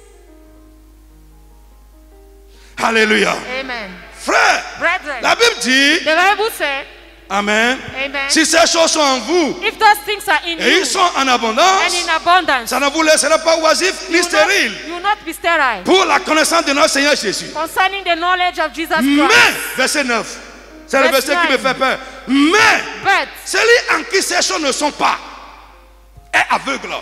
Alléluia.
Amen.
Frère,
Brethren,
la Bible dit,
the Bible says,
Amen.
Amen.
Si ces choses sont en vous
If those things are in
et
you
ils sont en abondance,
and in abundance,
ça ne vous laissera pas oisif ni stérile
you will not be sterile.
pour la connaissance de notre Seigneur Jésus.
Concerning the knowledge of Jesus
Mais,
Christ.
verset 9, c'est le
Verse
verset qui me
9.
fait peur. Mais,
But
celui en qui ces choses ne sont pas est aveugle.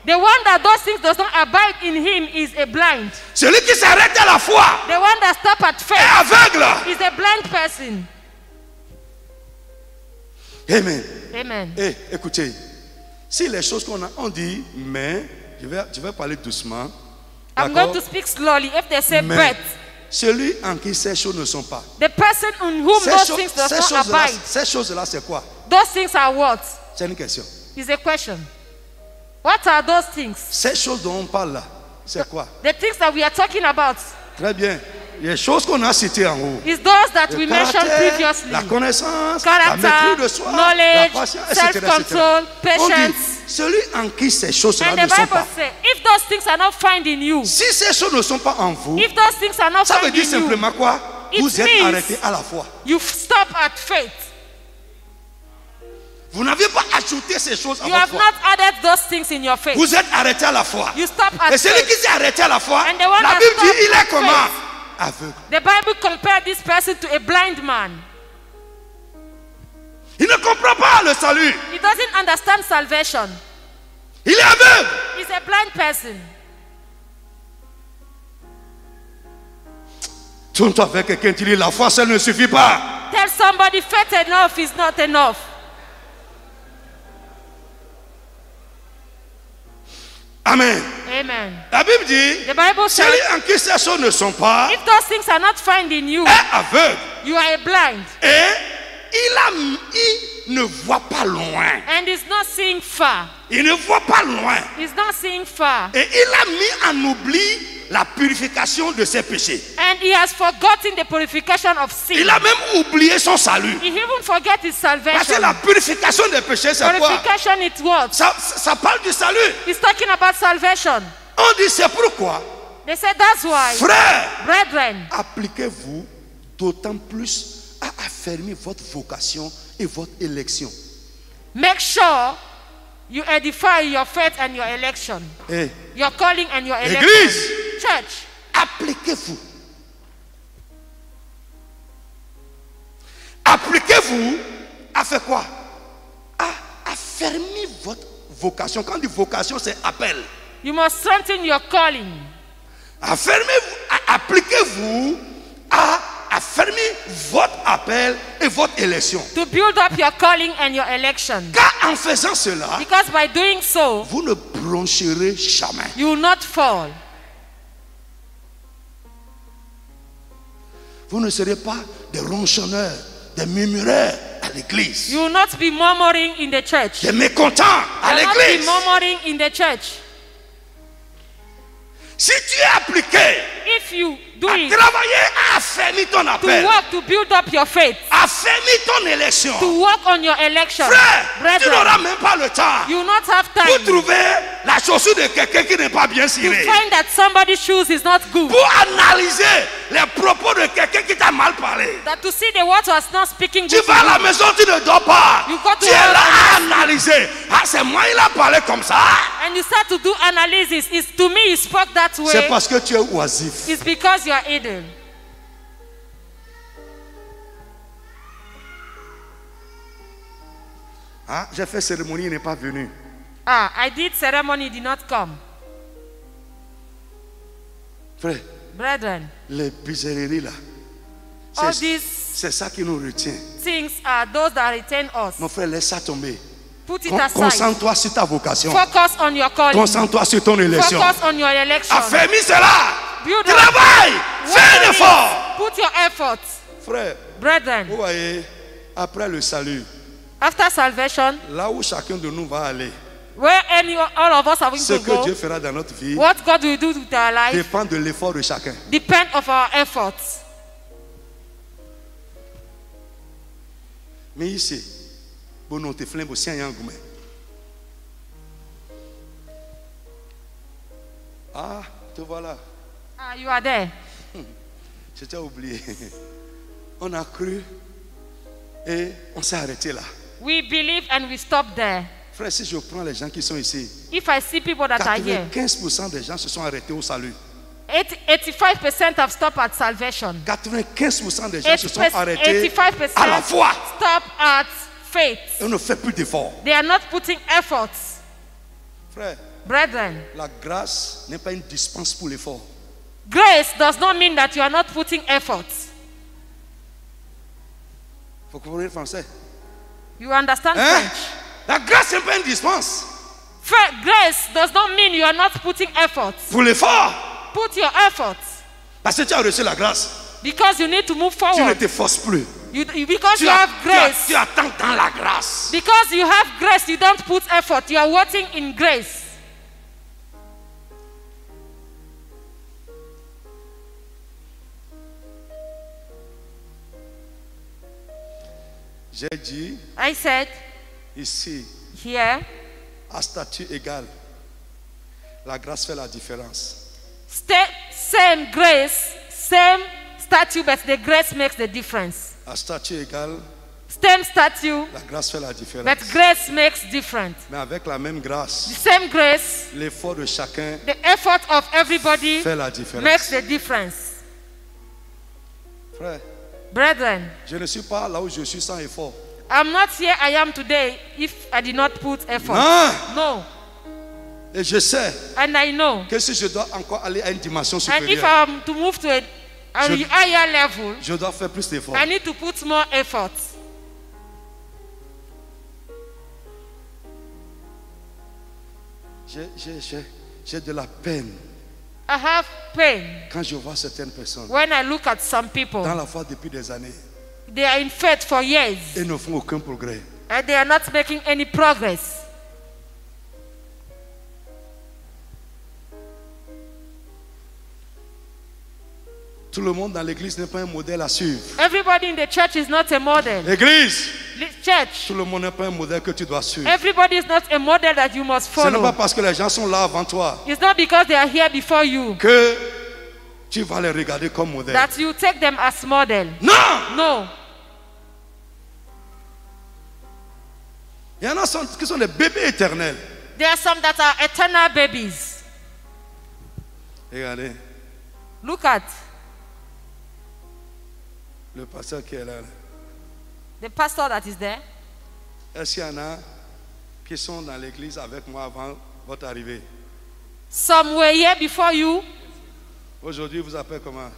the one that those things does not abide in him is a blind.
Celui qui s'arrête à la foi
The one that stops at
est
faith
aveugle.
is a blind person.
Amen.
Amen.
Eh, écoutez, Si les choses qu'on a, on dit, mais, je vais parler doucement.
I'm going to speak slowly. If they say
Mais
but,
celui en qui ces choses ne sont pas.
the person on whom those things does not abide,
Ces choses-là, c'est quoi?
those things are what?
C'est une question.
Is a question. What are those things?
Ces choses dont on parle là, c'est quoi?
The things that we are talking about
Très bien. Les choses qu'on a citées en haut.
is those that
Le
we mentioned
caractère,
previously.
la connaissance, la maîtrise
Character,
de soi, la
knowledge,
patience, etc.,
self-control,
etc. On dit,
patience.
celui en qui ces choses-là
And
ne
the
sont
Bible
pas.
says, if those things are not found in you,
Si ces choses ne sont pas en vous,
if those things are not
ça veut
found
dire
in
simplement
you,
quoi?
It
Vous êtes
means-
arrêtés à la foi.
you stop at faith.
Vous n'avez pas ajouté ces choses à
You
votre
have
foi.
not added those things in your faith.
Vous êtes arrêtés à la foi.
You stop
Et
at
celui
faith.
qui s'est arrêté à la foi,
And the one
la
that
Bible dit,
stopped
il est
at
comment?
faith.
Aveugle.
The Bible compared this person to a blind man.
Il ne comprend pas le salut.
He doesn't understand salvation.
Il est aveugle.
He's a blind person.
Tourne-toi avec quelqu'un, tu dis, la foi seule ne suffit pas.
Tell somebody faith enough is not enough.
Amen.
Amen.
La Bible dit,
The Bible says,
celui en qui ces choses ne sont pas
if those things are not found in you,
est aveugle.
you are a blind
Et il ne voit pas loin.
and is not seeing far.
Il ne voit pas loin.
He's not seeing far.
Et il a mis en oubli la purification de ses péchés.
And he has forgotten the purification of sin.
Il a même oublié son salut.
He even forget his
Parce que
salvation.
la purification des péchés, c'est quoi?
Purification is what?
Ça parle du salut.
He's talking about salvation.
On dit c'est pourquoi,
They said that's why,
frères,
brethren,
appliquez-vous d'autant plus à affermir votre vocation et votre élection.
make sure you edify your faith and your election.
Eh,
Your calling and your election.
Église.
Church,
appliquez-vous. Appliquez-vous à faire quoi? À affermir votre vocation. Quand on dit vocation, c'est appel.
you must strengthen your calling.
Appliquez-vous à affermir votre appel et votre élection.
To build up your calling and your election.
Car en faisant cela,
Because by doing so,
vous ne broncherez jamais.
you will not fall.
Vous ne serez pas des ronchonneurs, des murmureurs à l'église,
You will not be murmuring in the church.
des mécontents à
You will not be
l'église.
murmuring in the church.
Si tu es appliqué
If you do
à
it,
travailler à affermir ton
to
appel,
work, to build up your faith,
affermir ton élection,
to work on your election,
frère, tu
brethren,
n'auras même pas le temps
you will not have
pour
time to
trouver la chaussure de quelqu'un qui n'est pas bien cirée,
find that somebody's shoes is not good.
pour analyser les propos de quelqu'un qui t'a mal parlé.
That to see the word was not speaking
Tu
good.
vas à la maison, tu ne dors pas.
You go to
Tu es là
work
à analyser. Ah, c'est moi, il a parlé comme ça.
And you start to do analysis. It's to me he spoke that
C'est
way.
parce que tu es oisif.
It's because you are idle.
Ah, j'ai fait cérémonie, il n'est pas venu.
Ah, I did ceremony, did not come.
Frère,
Brethren,
les bizarreries là,
all
c'est
these
c'est ça qui nous retient.
things are those that retain us.
Mon frère, laisse ça tomber.
Put it aside.
Concentre-toi sur ta vocation.
Focus on your calling.
Concentre-toi sur ton élection.
Focus on your election.
Affermis cela.
Build up.
Travaille.
Work
Fais un
on
effort.
it. Put your efforts.
Frère,
Brethren,
vous voyez, après le salut,
after salvation,
là où chacun de nous va aller,
where all of us are going
ce
to
que Dieu
go,
fera dans notre vie
what God will do with our life
dépend de l'effort de chacun.
depend of our efforts.
Mais ici, bon, non, te flingue aussi un gourmet. Ah, te voilà.
Ah, you are there.
J'étais oublié. On a cru et on s'est arrêté là.
We believe and we stop there.
Frère, si je prends les gens qui sont ici,
If I see people that are here,
95% des gens se sont arrêtés au salut.
85% have stopped at salvation.
95% des gens se sont arrêtés
85%
à la foi.
stop at faith.
Et on ne fait plus d'efforts.
They are not putting efforts.
Frère,
Brethren,
la grâce n'est pas une dispense pour l'effort.
grace does not mean that you are not putting efforts.
Faut comprendre le français.
You understand
Hein?
French?
La grâce n'est pas une dispense.
Grace does not mean you are not putting effort.
Pour l'effort.
Put your effort.
Parce que tu as reçu la grâce.
Because you need to move
Tu ne
forward.
te forces plus.
Because you have grace.
Tu attends dans la grâce.
Because you have grace, you don't put effort. You are working in grace.
J'ai dit
I said,
ici,
here,
à statut égal, la grâce fait la différence.
same grace, same statue, but the grace makes the difference.
À statut égal,
Same statue,
la grâce fait la différence.
but grace makes different.
Mais avec la même
The
grâce,
same grace,
l'effort de chacun
the effort of everybody
fait la différence.
makes the difference.
Frère,
Brethren,
je ne suis pas là où je suis sans effort.
I'm not here I am today if I did not put effort.
Non.
No.
Et je sais
And I know.
que si je dois encore aller à une dimension
And if
supérieure,
I'm to move to a higher level,
je dois faire plus d'efforts.
I need to put more effort.
J'ai de la peine
I have pain
quand je vois certaines personnes
when I look at some people.
dans la foi depuis des années
They are in faith for years
et ne font aucun progrès.
and they are not making any progress.
Tout le monde dans l'église n'est pas un modèle à suivre.
Everybody in the church is not a model.
L'église,
Church,
tout le monde n'est pas un modèle que tu dois suivre.
everybody is not a model that you must
Ce n'est pas
follow.
parce que les gens sont là avant toi
It's not because they are here before you
que tu vas les regarder comme modèle.
that you take them as model.
Non!
No.
Il y en a qui sont des bébés éternels.
There are some that are eternal babies.
Regardez,
Look at
le pasteur qui est là.
the pastor that is there.
Est-ce qu'il y en a qui sont dans l'église avec moi avant votre arrivée?
Some were here before you.
Aujourd'hui, vous appelez comment?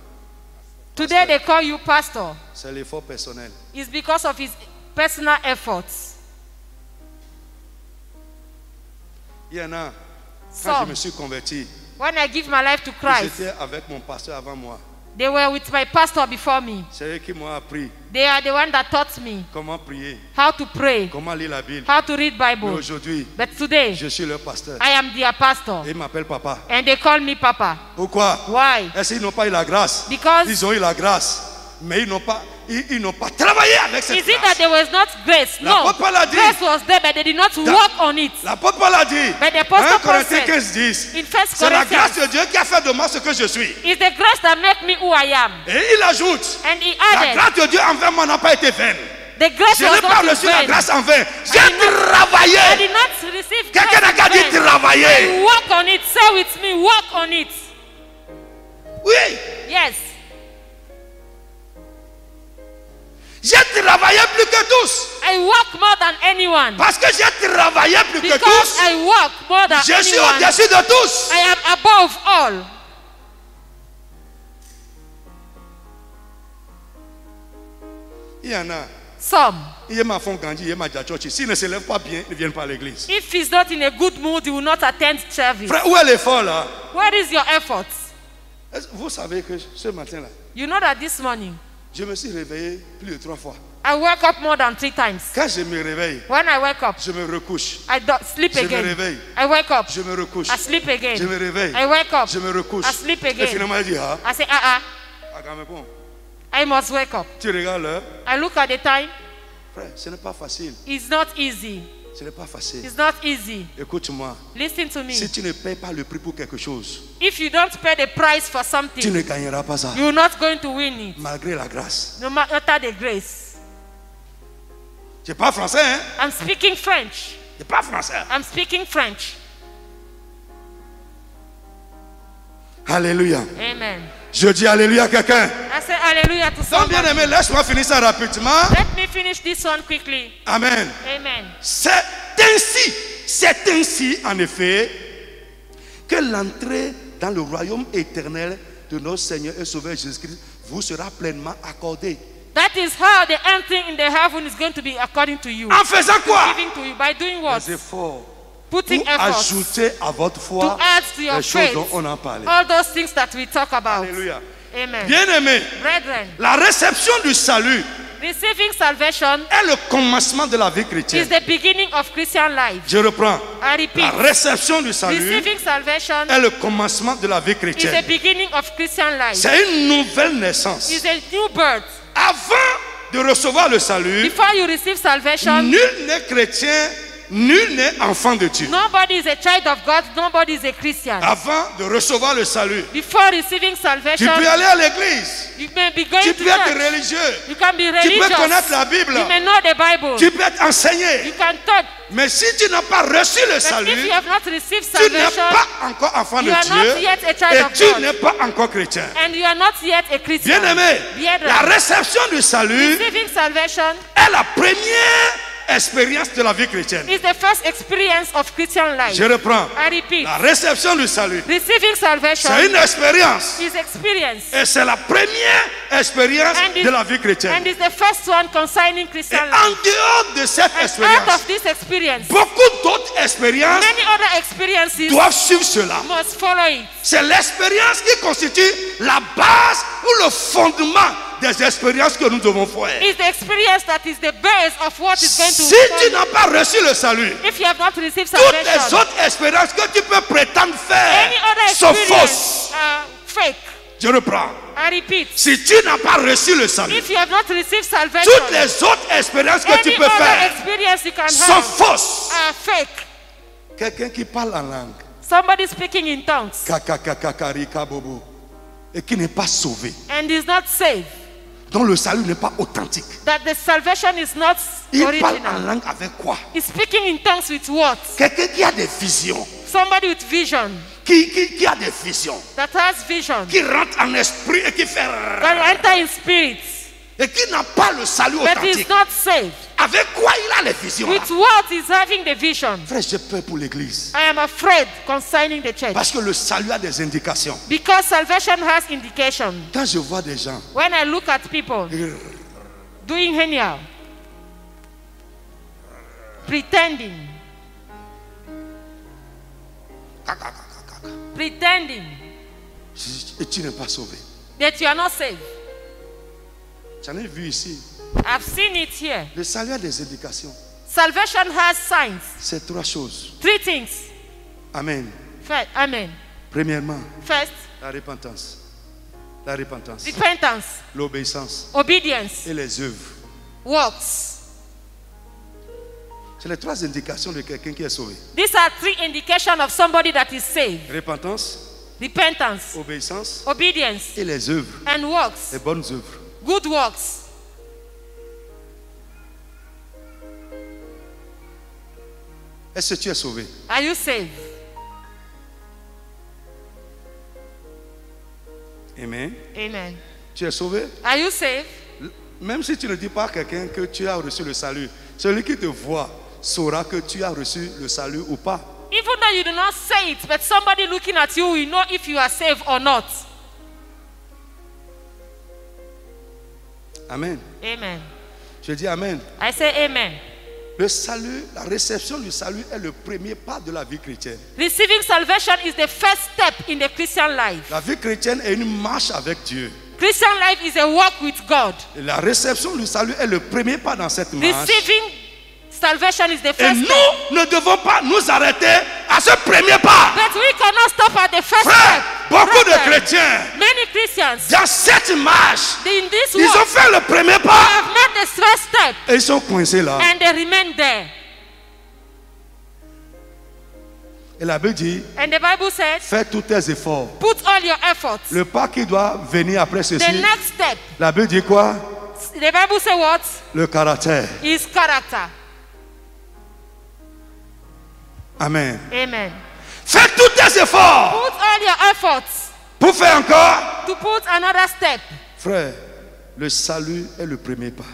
Today they call you pastor.
C'est l'effort personnel.
It's because of his personal efforts.
Il y en a, quand je
Some,
me suis converti,
when I give my life to Christ,
j'étais avec mon pasteur avant moi.
they were with my pastor before me.
C'est eux qui m'ont appris
They are the one that taught me
comment prier,
how to pray,
comment lire la Bible.
how to read
Mais
Bible.
aujourd'hui,
But today,
je suis leur pasteur.
I am their pastor.
Et ils m'appellent papa.
And they call me Papa.
Pourquoi?
Why?
Est-ce qu'ils n'ont pas eu la grâce?
Because
Ils ont eu la grâce, mais ils n'ont pas travaillé avec cette
is it that
grâce.
there was not grace? No.
L'apôtre Paul a dit.
Grace was there, but they did not work on it.
L'apôtre Paul a dit,
But the apostle
1
Paul
Corinthiens
said,
15, 10,
in 1
c'est la grâce
Corinthians,
de Dieu qui a fait de moi ce que je suis.
it's the grace that make me who I am.
Et il ajoute,
And he
la
added,
grâce de Dieu envers moi n'a pas été vaine.
the grace
Je
was
n'ai pas
not in
reçu la
vain.
grâce en vain. J'ai
I did
travaillé.
not receive
Quelqu'un n'a
grace
qu'à
in
dire
vain.
travailler.
Work on it. Say with me, work on it.
Oui,
Yes.
j'ai travaillé plus que tous.
I work more than anyone.
Parce que j'ai travaillé plus que
Because
tous.
I work more than
Je suis
anyone.
au-dessus de tous.
I am above all.
Il y en a.
Some.
Il m'a fait grandir, il m'a dit à church. S'il ne se lève pas bien, il ne vient pas à l'église.
If he's not in a good mood, he will not attend service.
Frère, où est l'effort là?
Where is your effort?
Vous savez que ce matin-là,
You know that this morning,
je me suis réveillé plus de 3 fois.
I wake up more than 3 times.
Quand je me réveille,
When I wake up,
je me recouche.
I sleep
Je me
again.
réveille.
I wake up,
Je me recouche.
I sleep again.
Je me réveille.
I wake up,
Je me recouche.
I sleep
Et
again.
finalement, il dit, ah,
I say,
quand même bon.
I must wake up.
Tu regardes l'heure.
I look at the time.
Frère, ce n'est pas facile.
It's not easy.
Ce n'est pas facile.
It's not easy.
Écoute-moi.
Listen to me.
Si tu ne payes pas le prix pour quelque chose,
If you don't pay the price for
tu
something,
ne gagneras pas ça.
you're not going to win it.
Malgré la grâce.
No matter the grace.
Je parle français, hein?
I'm speaking French.
Je parle français.
I'm speaking French.
Alléluia.
Amen.
Je dis Alléluia à quelqu'un.
I say hallelujah to
Donc, bien
somebody.
aimé, laisse-moi finir ça rapidement.
Let me finish this one quickly.
Amen.
Amen.
C'est ainsi, en effet, que l'entrée dans le royaume éternel de notre Seigneur et Sauveur Jésus-Christ vous sera pleinement accordée.
That is how the entry in the heaven is going to be according to you.
En faisant quoi?
Giving to you by doing what?
Les efforts
putting
pour
effort
ajouter à votre
to
foi
add to your
les choses
faith
dont on a parlé.
all those things that we talk about.
Alléluia.
Amen.
Bien-aimés,
Brethren,
la réception du salut
receiving salvation
est le commencement de la vie
is
chrétienne.
the beginning of Christian life.
Je reprends.
I
La
repeat,
réception du salut
receiving salvation
est le commencement de la vie
is the
chrétienne.
beginning of Christian life.
C'est une nouvelle naissance.
It's a new birth.
Avant de recevoir le salut,
Before you receive salvation,
nul n'est chrétien, nul n'est enfant de Dieu.
nobody is a child of God, nobody is a Christian.
Avant de recevoir le salut,
Before receiving
tu
salvation,
peux aller à l'église,
you may be going
tu
to
peux être
church.
religieux,
You can be
tu peux connaître
religious.
la Bible,
You may know the Bible.
tu peux être
You
enseigné.
can talk.
Mais si tu n'as pas reçu le
But
salut,
if you have not received
tu n'es
salvation,
pas encore enfant de
you are not
Dieu
yet a child
et
of
tu
God.
n'es pas encore chrétien.
And you are not yet a Christian.
Bien-aimé,
Brethren,
la réception du salut
receiving salvation
est la première expérience de la vie chrétienne.
is the first experience of Christian life.
Je reprends.
I repeat,
La réception du salut,
receiving salvation
c'est une expérience.
is experience
Et c'est la première expérience
And
de la vie chrétienne.
and is the first one concerning
Et
Christian
en
life.
dehors de cette
And out
expérience,
of this experience,
beaucoup d'autres expériences
many other experiences
doivent suivre cela.
must follow it.
C'est l'expérience qui constitue la base ou le fondement des expériences que nous devons faire.
It's the experience that is the base of what is going to
Si tu
follow.
n'as pas reçu le salut,
If you have not received
toutes les
salvation,
autres expériences que tu peux prétendre faire
any other
sont
experience
fausses.
are fake.
Je reprends.
I repeat,
Si tu n'as pas reçu le salut,
if you have not received salvation,
toutes les autres expériences que tu
any
peux
other
faire
experience you can
sont
have
fausses.
are fake.
Quelqu'un qui parle en langue,
Somebody speaking in tongues
kakakakakarikabobo, et qui n'est pas sauvé,
and is not saved,
dont le salut n'est pas authentique.
that the salvation is not
Il parle en
original.
langue avec quoi?
He's speaking in tongues with what?
Quelqu'un qui a des visions,
Somebody with vision,
qui a des visions,
that has vision,
qui rentre en esprit et qui fait
that enter in spirit,
et qui n'a pas le salut
but is
authentique.
not saved.
Avec quoi il a les visions là?
With what is having the vision?
Frère, j'ai peur pour l'église.
I am afraid concerning the church.
Parce que le salut a des indications.
Because salvation has indication.
Quand je vois des gens,
When I look at people doing anyhow, pretending, pretending
et tu n'es pas sauvé.
that you are not saved.
J'en ai vu ici.
I've seen it here.
Le salut a des indications.
Salvation has signs.
C'est trois choses.
Three things.
Amen.
Amen.
Premièrement,
First,
la repentance. La repentance.
repentance,
L'obéissance
obedience,
et les œuvres.
works.
C'est les trois indications de quelqu'un qui est sauvé.
These are three indications of somebody that is saved.
Repentance,
Repentance,
obéissance
obedience,
et les œuvres.
and works.
Les bonnes œuvres.
Good works.
Est-ce que tu es sauvé?
Are you saved?
Amen.
Amen.
Tu es sauvé?
Are you saved?
Même si tu ne dis pas à quelqu'un que tu as reçu le salut, celui qui te voit saura que tu as reçu le salut ou pas.
Even though you do not say it, but somebody looking at you will know if you are saved or not.
Amen.
Amen.
Je dis Amen.
I say amen.
Le salut, la réception du salut est le premier pas de la vie chrétienne.
Receiving salvation is the first step in the Christian life.
La vie chrétienne est une marche avec Dieu.
Christian life is a walk with God.
Et la réception du salut est le premier pas dans cette marche.
Receiving salvation is the
Et
first step.
nous ne devons pas nous arrêter à ce premier pas.
But we cannot stop at the first
Frère,
step.
beaucoup de
Brethren,
chrétiens,
many Christians
dans cette marche,
in this
ils ont
walk
fait le premier pas
have made the first step
et ils sont coincés là.
and they remain there.
Et la Bible dit,
And the Bible says,
fais tous tes efforts.
put all your efforts.
Le pas qui doit venir après
The
ceci,
next step,
la Bible dit quoi?
the Bible says what?
Le caractère.
Is character.
Amen.
Amen.
Fais tous tes efforts
Put all your efforts
pour faire encore.
to put another step.
Frère, le salut est le premier pas.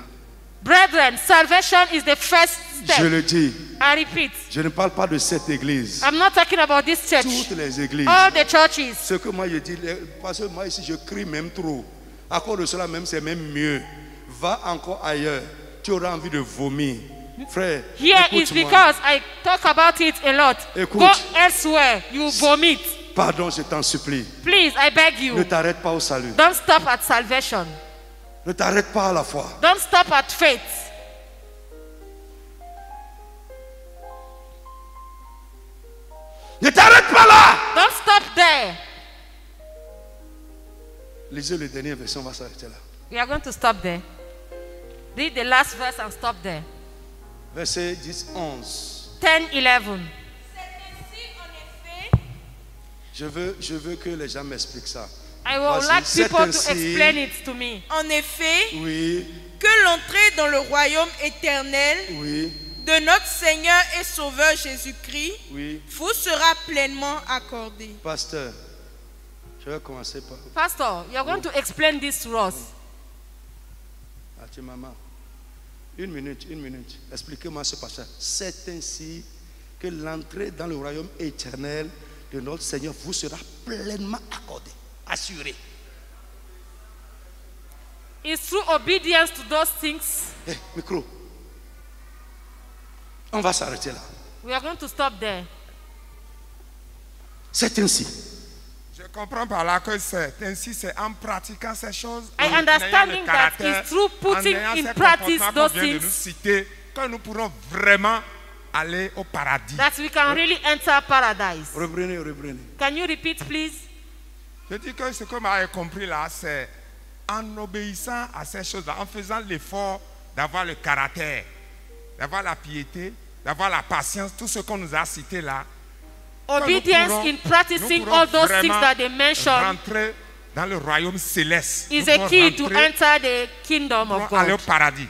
Brethren, salvation is the first
Je
step.
le dis,
I repeat,
je ne parle pas de cette église.
I'm not talking about this church.
Toutes les églises.
All the churches.
Ce que moi je dis, parce que moi ici je crie même trop. À cause de cela même c'est même mieux. Va encore ailleurs. Tu auras envie de vomir. Frère,
Here is
écoute-moi.
because I talk about it a lot.
Écoute.
Go elsewhere, you vomit.
Pardon, je t'en supplie.
Please, I beg
Ne
you.
t'arrête pas au salut.
Don't stop at salvation.
Ne t'arrête pas à la foi.
Don't stop at faith.
Ne t'arrête pas là.
Don't stop there.
Lisez le dernier verset, on va s'arrêter là.
We are going to stop there. Read the last verse and stop there.
Verset 10, 11.
10, 11.
Je veux que les gens m'expliquent ça.
I would
Voici,
like
c'est
people to
ainsi-
explain it to me.
En effet,
Oui,
que l'entrée dans le royaume éternel
oui,
de notre Seigneur et Sauveur Jésus-Christ
oui.
vous sera pleinement accordée.
Pasteur, je vais commencer par...
Pastor, you are going to explain this to us.
Ah, tu maman. Une minute. Expliquez-moi ce passage. C'est ainsi que l'entrée dans le royaume éternel de notre Seigneur vous sera pleinement accordée, assurée.
It's through obedience to those things.
Eh, micro. On va s'arrêter là.
We are going to stop there.
C'est ainsi.
Je comprends par là que c'est ainsi, c'est en pratiquant ces choses,
I
en
understand
ayant le
that
caractère,
it's through putting
en ayant
in
ces
practice
comportements
those
qu'on vient de
things
nous citer, que nous pourrons vraiment aller au paradis.
that we can really enter paradise.
Reprenez.
Can you repeat, please?
Je dis que ce que m'avez compris là, c'est en obéissant à ces choses-là, en faisant l'effort d'avoir le caractère, d'avoir la piété, d'avoir la patience, tout ce qu'on nous a cité là,
Obedience in practicing
nous
all
pourrons
those things
vraiment
that they mentioned
rentrer dans le royaume céleste.
is
Nous
a
pourrons
key to
rentrer,
enter the kingdom
nous
of
pourrons aller au
God.
paradis.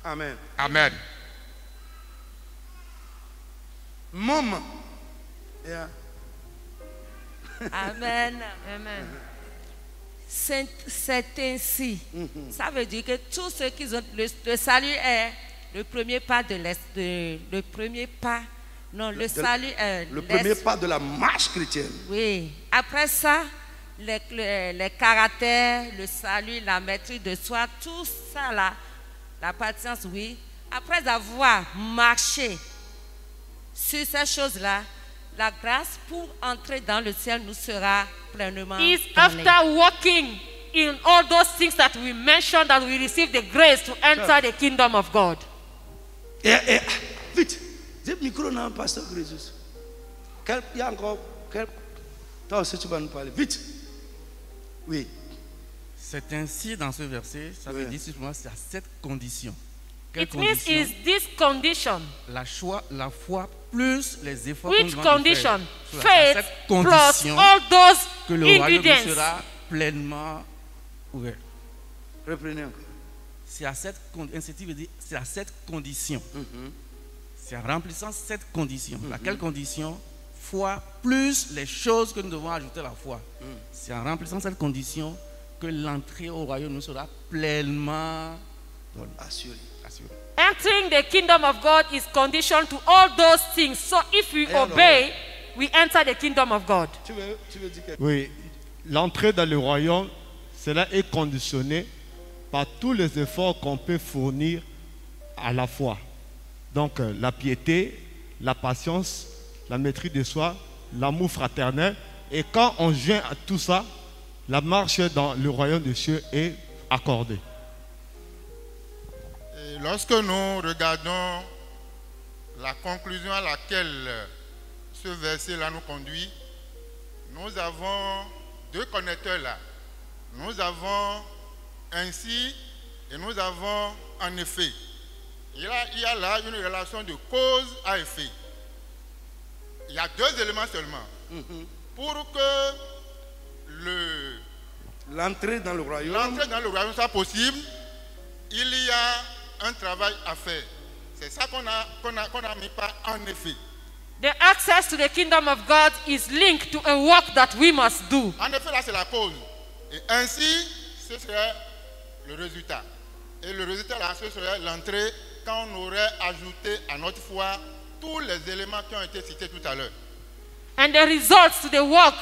Amen.
Amen.
Maman. Yeah.
Amen.
Amen.
C'est ainsi. Ça veut dire que tous ceux qui ont le salut est le premier pas le premier pas. Non, le salut est
Le premier pas de la marche chrétienne.
Oui. Après ça, les caractères, le salut, la maîtrise de soi, tout ça là, la patience, oui. Après avoir marché sur ces choses-là, la grâce pour entrer dans le ciel nous sera pleinement
It's
donnée.
after walking in all those things that we mentioned that we receive the grace to enter the kingdom of God.
Vite. Dis micro non, pasteur Jésus. Il y a encore. Toi aussi tu vas nous parler. Vite. Oui.
C'est ainsi dans ce verset, ça veut
Oui.
dire simplement c'est à cette condition. Quelle
It means
condition?
is this condition.
La foi plus les efforts qu'on
Which
demande de
condition?
faire. C'est à
Faith
cette
plus
condition
all those
que le royaume
ingredients.
sera pleinement ouvert.
Reprenez encore.
C'est à cette condition. C'est en remplissant cette condition. Laquelle condition? Foi plus les choses que nous devons ajouter à la foi. C'est en remplissant cette condition que l'entrée au royaume nous sera pleinement
Assuré.
assurée.
Entering the kingdom of God is conditioned to all those things. So if we
alors?
obey, we enter the kingdom of God.
Tu veux dire quelque chose?
Oui, l'entrée dans le royaume, cela est conditionné par tous les efforts qu'on peut fournir à la foi. Donc la piété, la patience, la maîtrise de soi, l'amour fraternel. Et quand on joint à tout ça, la marche dans le royaume des cieux est accordée.
Et lorsque nous regardons la conclusion à laquelle ce verset-là nous conduit, nous avons deux connecteurs là. Nous avons ainsi et nous avons en effet. Il y a là une relation de cause à effet. Il y a deux éléments seulement. Pour que
l'entrée dans le royaume
soit possible, il y a un travail à faire. C'est ça qu'on a mis par en effet.
The access to the kingdom of God is linked to a work that we must do.
En effet, là, c'est la cause. Et ainsi, ce serait le résultat. Et le résultat, là, ce serait l'entrée quand on aurait ajouté à notre foi tous les éléments qui ont été cités tout à l'heure.
And the results to the work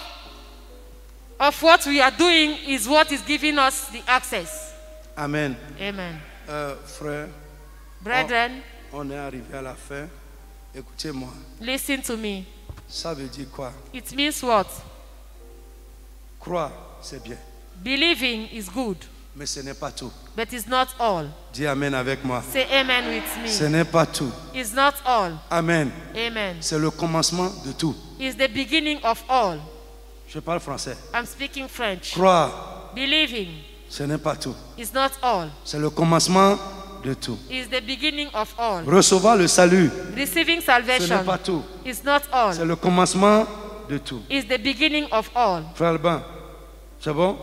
of what we are doing is what is giving us the access.
Amen.
Amen.
Frère,
Brethren,
On est arrivé à la fin. Écoutez-moi.
Listen to me.
Ça veut dire quoi?
It means what?
Croire, c'est bien.
Believing is good,
Mais ce n'est pas tout.
but it's not all.
Dis Amen avec moi.
Say amen with
Ce
me.
n'est pas tout.
It's not all.
Amen.
Amen.
C'est le commencement de tout.
It's the beginning of all.
Je parle français.
I'm speaking French.
Croire,
Believing
ce n'est pas tout.
is not all.
C'est le commencement de tout.
It's the beginning of all.
Recevoir le salut,
Receiving
ce
salvation
n'est pas tout.
is not all.
C'est le commencement de tout.
It's the beginning of all.
Frère Alban, c'est bon?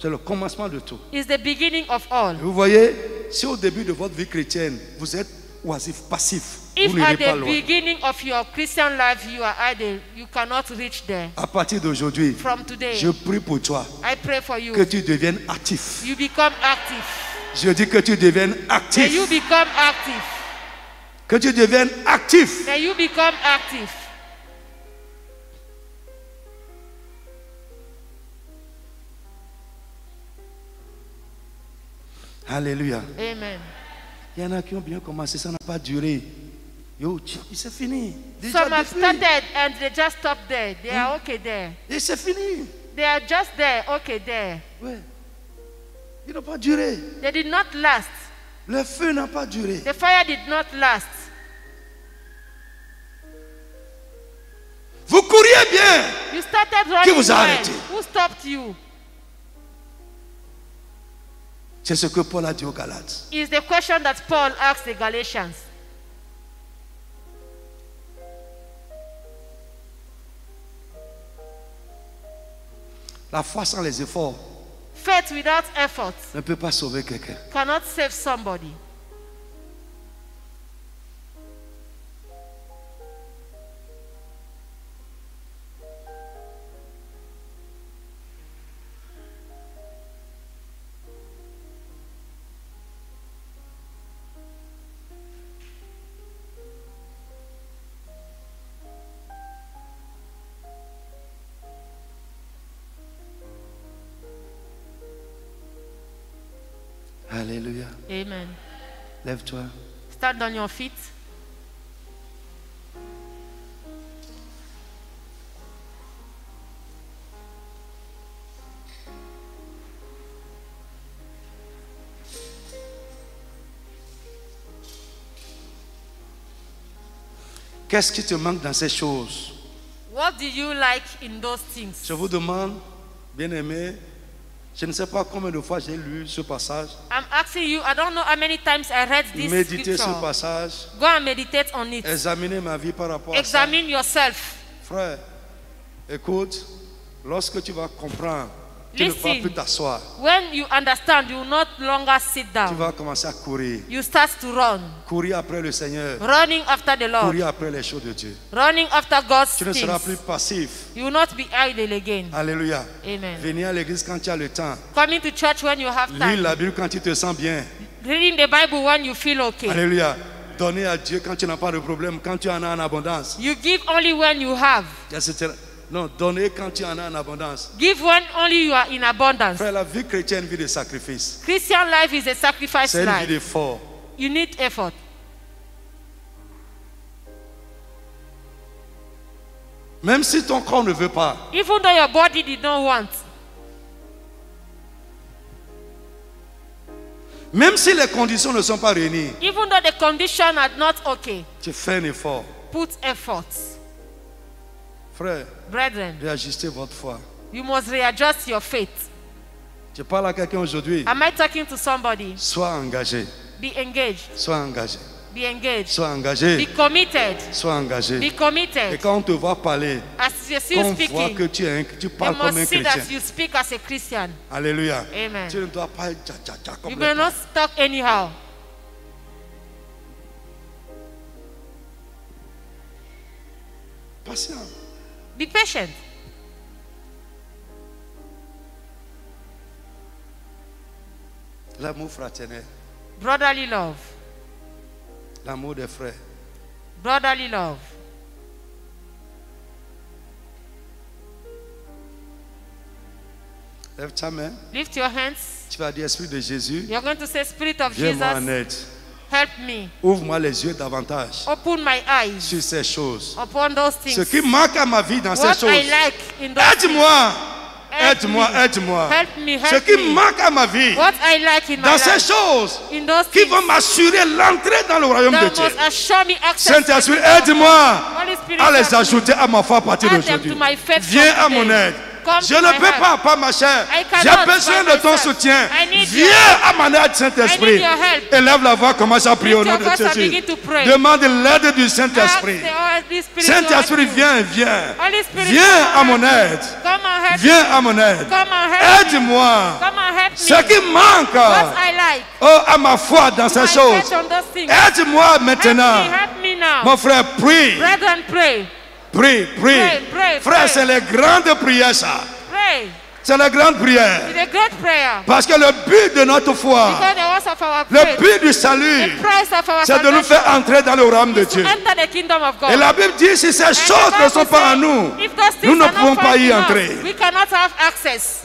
C'est le commencement de tout.
It's the beginning of all.
Et vous voyez, si au début de votre vie chrétienne, vous êtes oisif, passif,
If
vous
at
n'irez pas
the
loin.
beginning of your Christian life you are idle, you cannot reach there.
À partir d'aujourd'hui,
From today,
je prie pour toi
I pray for you.
que tu deviennes actif.
You become active.
Je dis que tu deviennes
May
actif.
you become active.
Que tu deviennes actif.
May you become active.
Alléluia.
Amen.
Il y en a qui ont bien commencé, ça n'a pas duré. Yo, c'est fini. Déjà
Some have
depuis.
started and they just stop there. They are okay there.
Et c'est fini.
They are just there, okay there.
Ouais. Il n'a pas duré.
They did not last.
Le feu n'a pas duré.
The fire did not last.
Vous couriez bien.
You started running.
Qui vous a
well.
arrêté?
Who stopped you?
C'est ce que Paul a dit aux Galates.
Is the question that Paul asked the Galatians.
La foi sans les efforts
Faith without effort
ne peut pas sauver quelqu'un.
cannot save somebody.
Alléluia.
Amen.
Lève-toi.
Stand on your feet.
Qu'est-ce qui te manque dans ces choses?
What do you like in those things?
Je vous demande, bien-aimé, je ne sais pas combien de fois j'ai lu ce passage.
I'm asking you, I don't know how many times I read this
Méditez ce
scripture.
passage.
Go and meditate on it.
Examinez ma vie par rapport à ça.
Examine yourself.
Frère, écoute, lorsque tu vas comprendre, tu ne vas
Listen.
plus t'asseoir.
When you understand, you will not longer sit
Tu
down.
vas commencer à courir.
You start to run.
Courir après le Seigneur.
Running after the Lord.
Courir après les choses de Dieu.
Running after God's
Tu ne seras plus
things.
passif.
You will not be idle again.
Alléluia.
Amen.
Venir à l'église quand tu as le temps.
Coming to church when you have
Lire
time.
la Bible quand tu te sens bien.
Reading the Bible when you feel okay.
Alléluia. Donner à Dieu quand tu n'as pas de problème, quand tu en as en abondance.
You give only when you have.
Etc. Non, donner quand tu en as en abondance.
Give when only you are in abundance.
Frère, la vie chrétienne, vie de sacrifice.
Christian life is a sacrifice
C'est une vie
life.
d'effort.
You need effort.
Même si ton corps ne veut pas,
Even though your body did not want.
même si les conditions ne sont pas réunies,
Even though the condition are not okay.
tu fais un effort.
Put effort.
Frère,
Brethren,
réajustez votre foi.
you must readjust your faith.
Je parle à quelqu'un aujourd'hui.
Am I talking to somebody?
Sois engagé.
Be engaged.
Sois engagé.
Be engaged.
Sois
Be
engagé.
committed.
Sois engagé.
Be
Et
committed.
quand on te voit parler,
As you see you
qu'on voit que
speaking,
tu
you
parles comme un
must see
chrétien.
that you speak as a Christian.
Alléluia.
Amen.
Tu ne dois pas être tcha-tcha-tcha comme
You
le
may not
pape.
talk anyhow.
Patient.
Be patient.
L'amour fraternel.
Brotherly love.
L'amour des frères.
Brotherly love.
Lève ta main.
Lift your hands.
Tu vas dire, Esprit de Jésus,
You're going to say, Spirit of
viens-moi en
Jesus,
aide.
help Help me.
Ouvre-moi les yeux davantage
Open my eyes
sur ces choses.
upon those things.
Ce qui manque à ma vie dans ces
What
choses.
I like in those things.
Aide-moi.
Help
Aide-moi,
me.
aide-moi.
Help me,
Ce
help
qui
me.
manque à ma vie
What I like in my
dans ces
life.
choses
In those
qui
things
vont m'assurer l'entrée dans le royaume de
that
Dieu.
must assure me access.
Saint-Esprit, aide-moi
Holy Spirit,
à les
help me.
ajouter à ma foi à partir
Add them
d'aujourd'hui.
to my faith
Viens
from
à mon
today.
aide.
Come
Je
to
ne
my
peux
help.
pas, ma chère.
I
J'ai
cannot
besoin
by
de ton
myself.
soutien.
I need
Viens
your
à mon aide,
I
Saint-Esprit.
need your help.
Élève la voix, commence à prier au
Lift
nom
your
de
voice and
Jésus.
begin to pray.
Demande l'aide du
Ask
Saint-Esprit.
the Holy Spirit to
Saint-Esprit,
help you.
viens, viens.
Holy Spirit,
Viens
come
à
and
mon
help me.
aide.
Come and help
Viens
me.
à mon aide.
Come and help me.
Aide-moi.
Come and help me.
Ce qui manque
What I like.
oh, à ma foi dans ces
My
choses.
faith on those things.
Aide-moi maintenant.
Help me now.
Mon frère, prie.
Brethren, pray.
Prie, prie.
Pray,
Frère,
pray.
c'est les grandes prières, ça.
Pray.
C'est la grande prière.
It's a great prayer.
Parce que le but de notre foi,
Because the words of our
le
faith,
but du salut,
the price of our
c'est de nous
salvation,
faire entrer dans le royaume de
is to
Dieu.
enter the kingdom of God.
Et la Bible dit, si ces
And
choses
the
ne
Bible
sont pas en
says,
nous,
if those things
nous ne
are not
pouvons pas
found
y
in us,
entrer.
we cannot have access.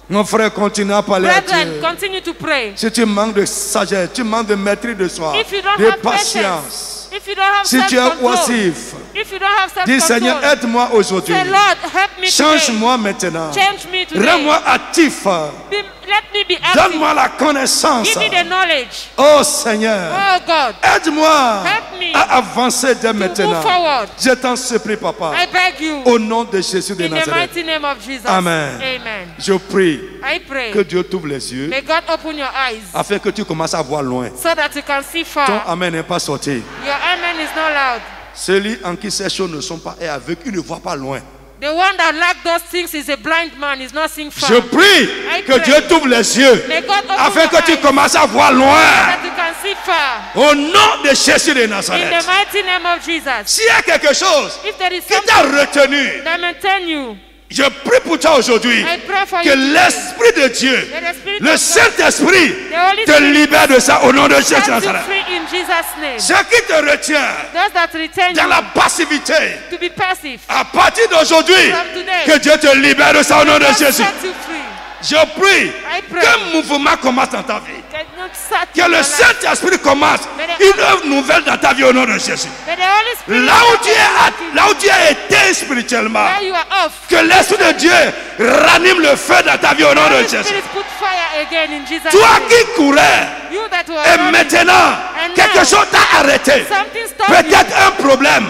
Mon frère, continue à parler à
Brethren,
Dieu.
continue to pray.
Si tu manques de sagesse, tu manques de maîtrise de soi,
If you don't
de
have
patience,
patience, if you don't have
si tu es
self-control,
oisif,
if you don't have
dis Seigneur,
self-control,
aide-moi aujourd'hui.
say Lord, help me today.
Change-moi maintenant.
Change me today.
Rends-moi actif.
Let me be active.
Donne-moi la connaissance.
Give me the knowledge.
Oh Seigneur,
Oh God,
aide-moi
help me
à avancer dès
to
maintenant.
move forward.
Je t'en supplie, Papa.
I beg you,
Au nom de Jésus de
in the
Nazareth.
mighty name of Jesus.
Amen.
Amen.
Je prie
I pray.
que Dieu t'ouvre les yeux
May God open your eyes
afin que tu commences à voir loin.
so that you can see
Ton
far.
Amen n'est pas sorti.
Your amen is not loud.
Celui en qui ces choses ne sont pas est aveugle, il ne voit pas loin.
The one that lack those things is a blind man, is not seeing far.
Je prie
I
que
pray.
Dieu t'ouvre les yeux
May God open
afin
your
que tu
eyes
commences à voir loin.
that you can see far.
Au nom de Jésus de
In the
Nazareth.
mighty name of Jesus.
S'il y a quelque chose
If there is
qui t'a
something
retenu,
that maintain you,
je prie pour toi aujourd'hui
I pray for
que
you today.
l'Esprit de Dieu,
That the Spirit
le
of God,
Saint-Esprit,
the Holy
te
Spirit,
libère de ça au nom de Jésus de
set you
Nazareth.
free in Jesus' name.
Ce qui te retient
Those that retain
dans
you
la passivité,
to be passive,
à partir d'aujourd'hui,
From today,
que Dieu te libère de ça au nom de
God
Jésus.
set you free.
Je prie
I pray.
qu'un mouvement commence dans ta vie.
That not set
Que
you
le
alive.
Saint-Esprit commence une œuvre nouvelle dans ta vie au nom de Jésus.
That the Holy Spirit
Là où tu as été spirituellement,
where you are off,
que l'Esprit de Dieu ranime le feu dans ta vie au nom
the
de
Holy
Jésus.
Spirit put fire again in Jesus'
Toi
name.
qui courais
You that were
et
running,
maintenant quelque chose t'a arrêté,
something stopped you.
peut-être un problème,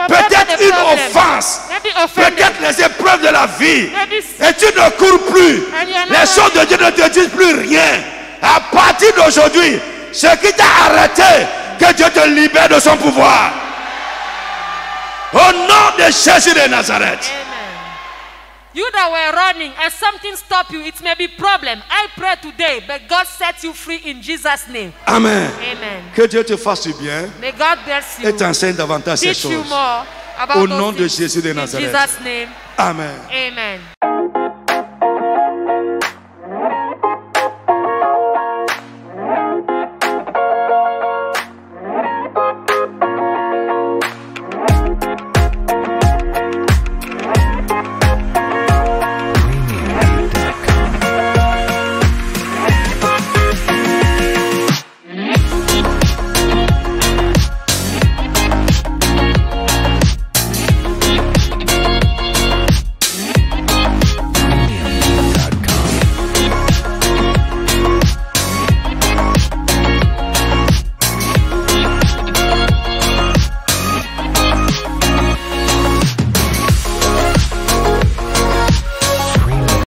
peut-être une offense,
Maybe offended.
peut-être les épreuves de la vie,
Maybe
et tu ne cours plus.
And you're not
Les choses de Dieu ne te disent plus rien. À partir d'aujourd'hui, ce qui t'a arrêté, que Dieu te libère de son pouvoir. Au nom de Jésus de Nazareth.
Amen. You that were running and something stopped you, it may be problem. I pray today, but God set you free in Jesus' name.
Amen.
Amen.
Que Dieu te fasse du bien
May God bless you.
et t'enseigne davantage ces
Teach you
choses.
more about
Au
those
nom de
things.
Jésus de
In
Nazareth.
Jesus' name.
Amen.
Amen.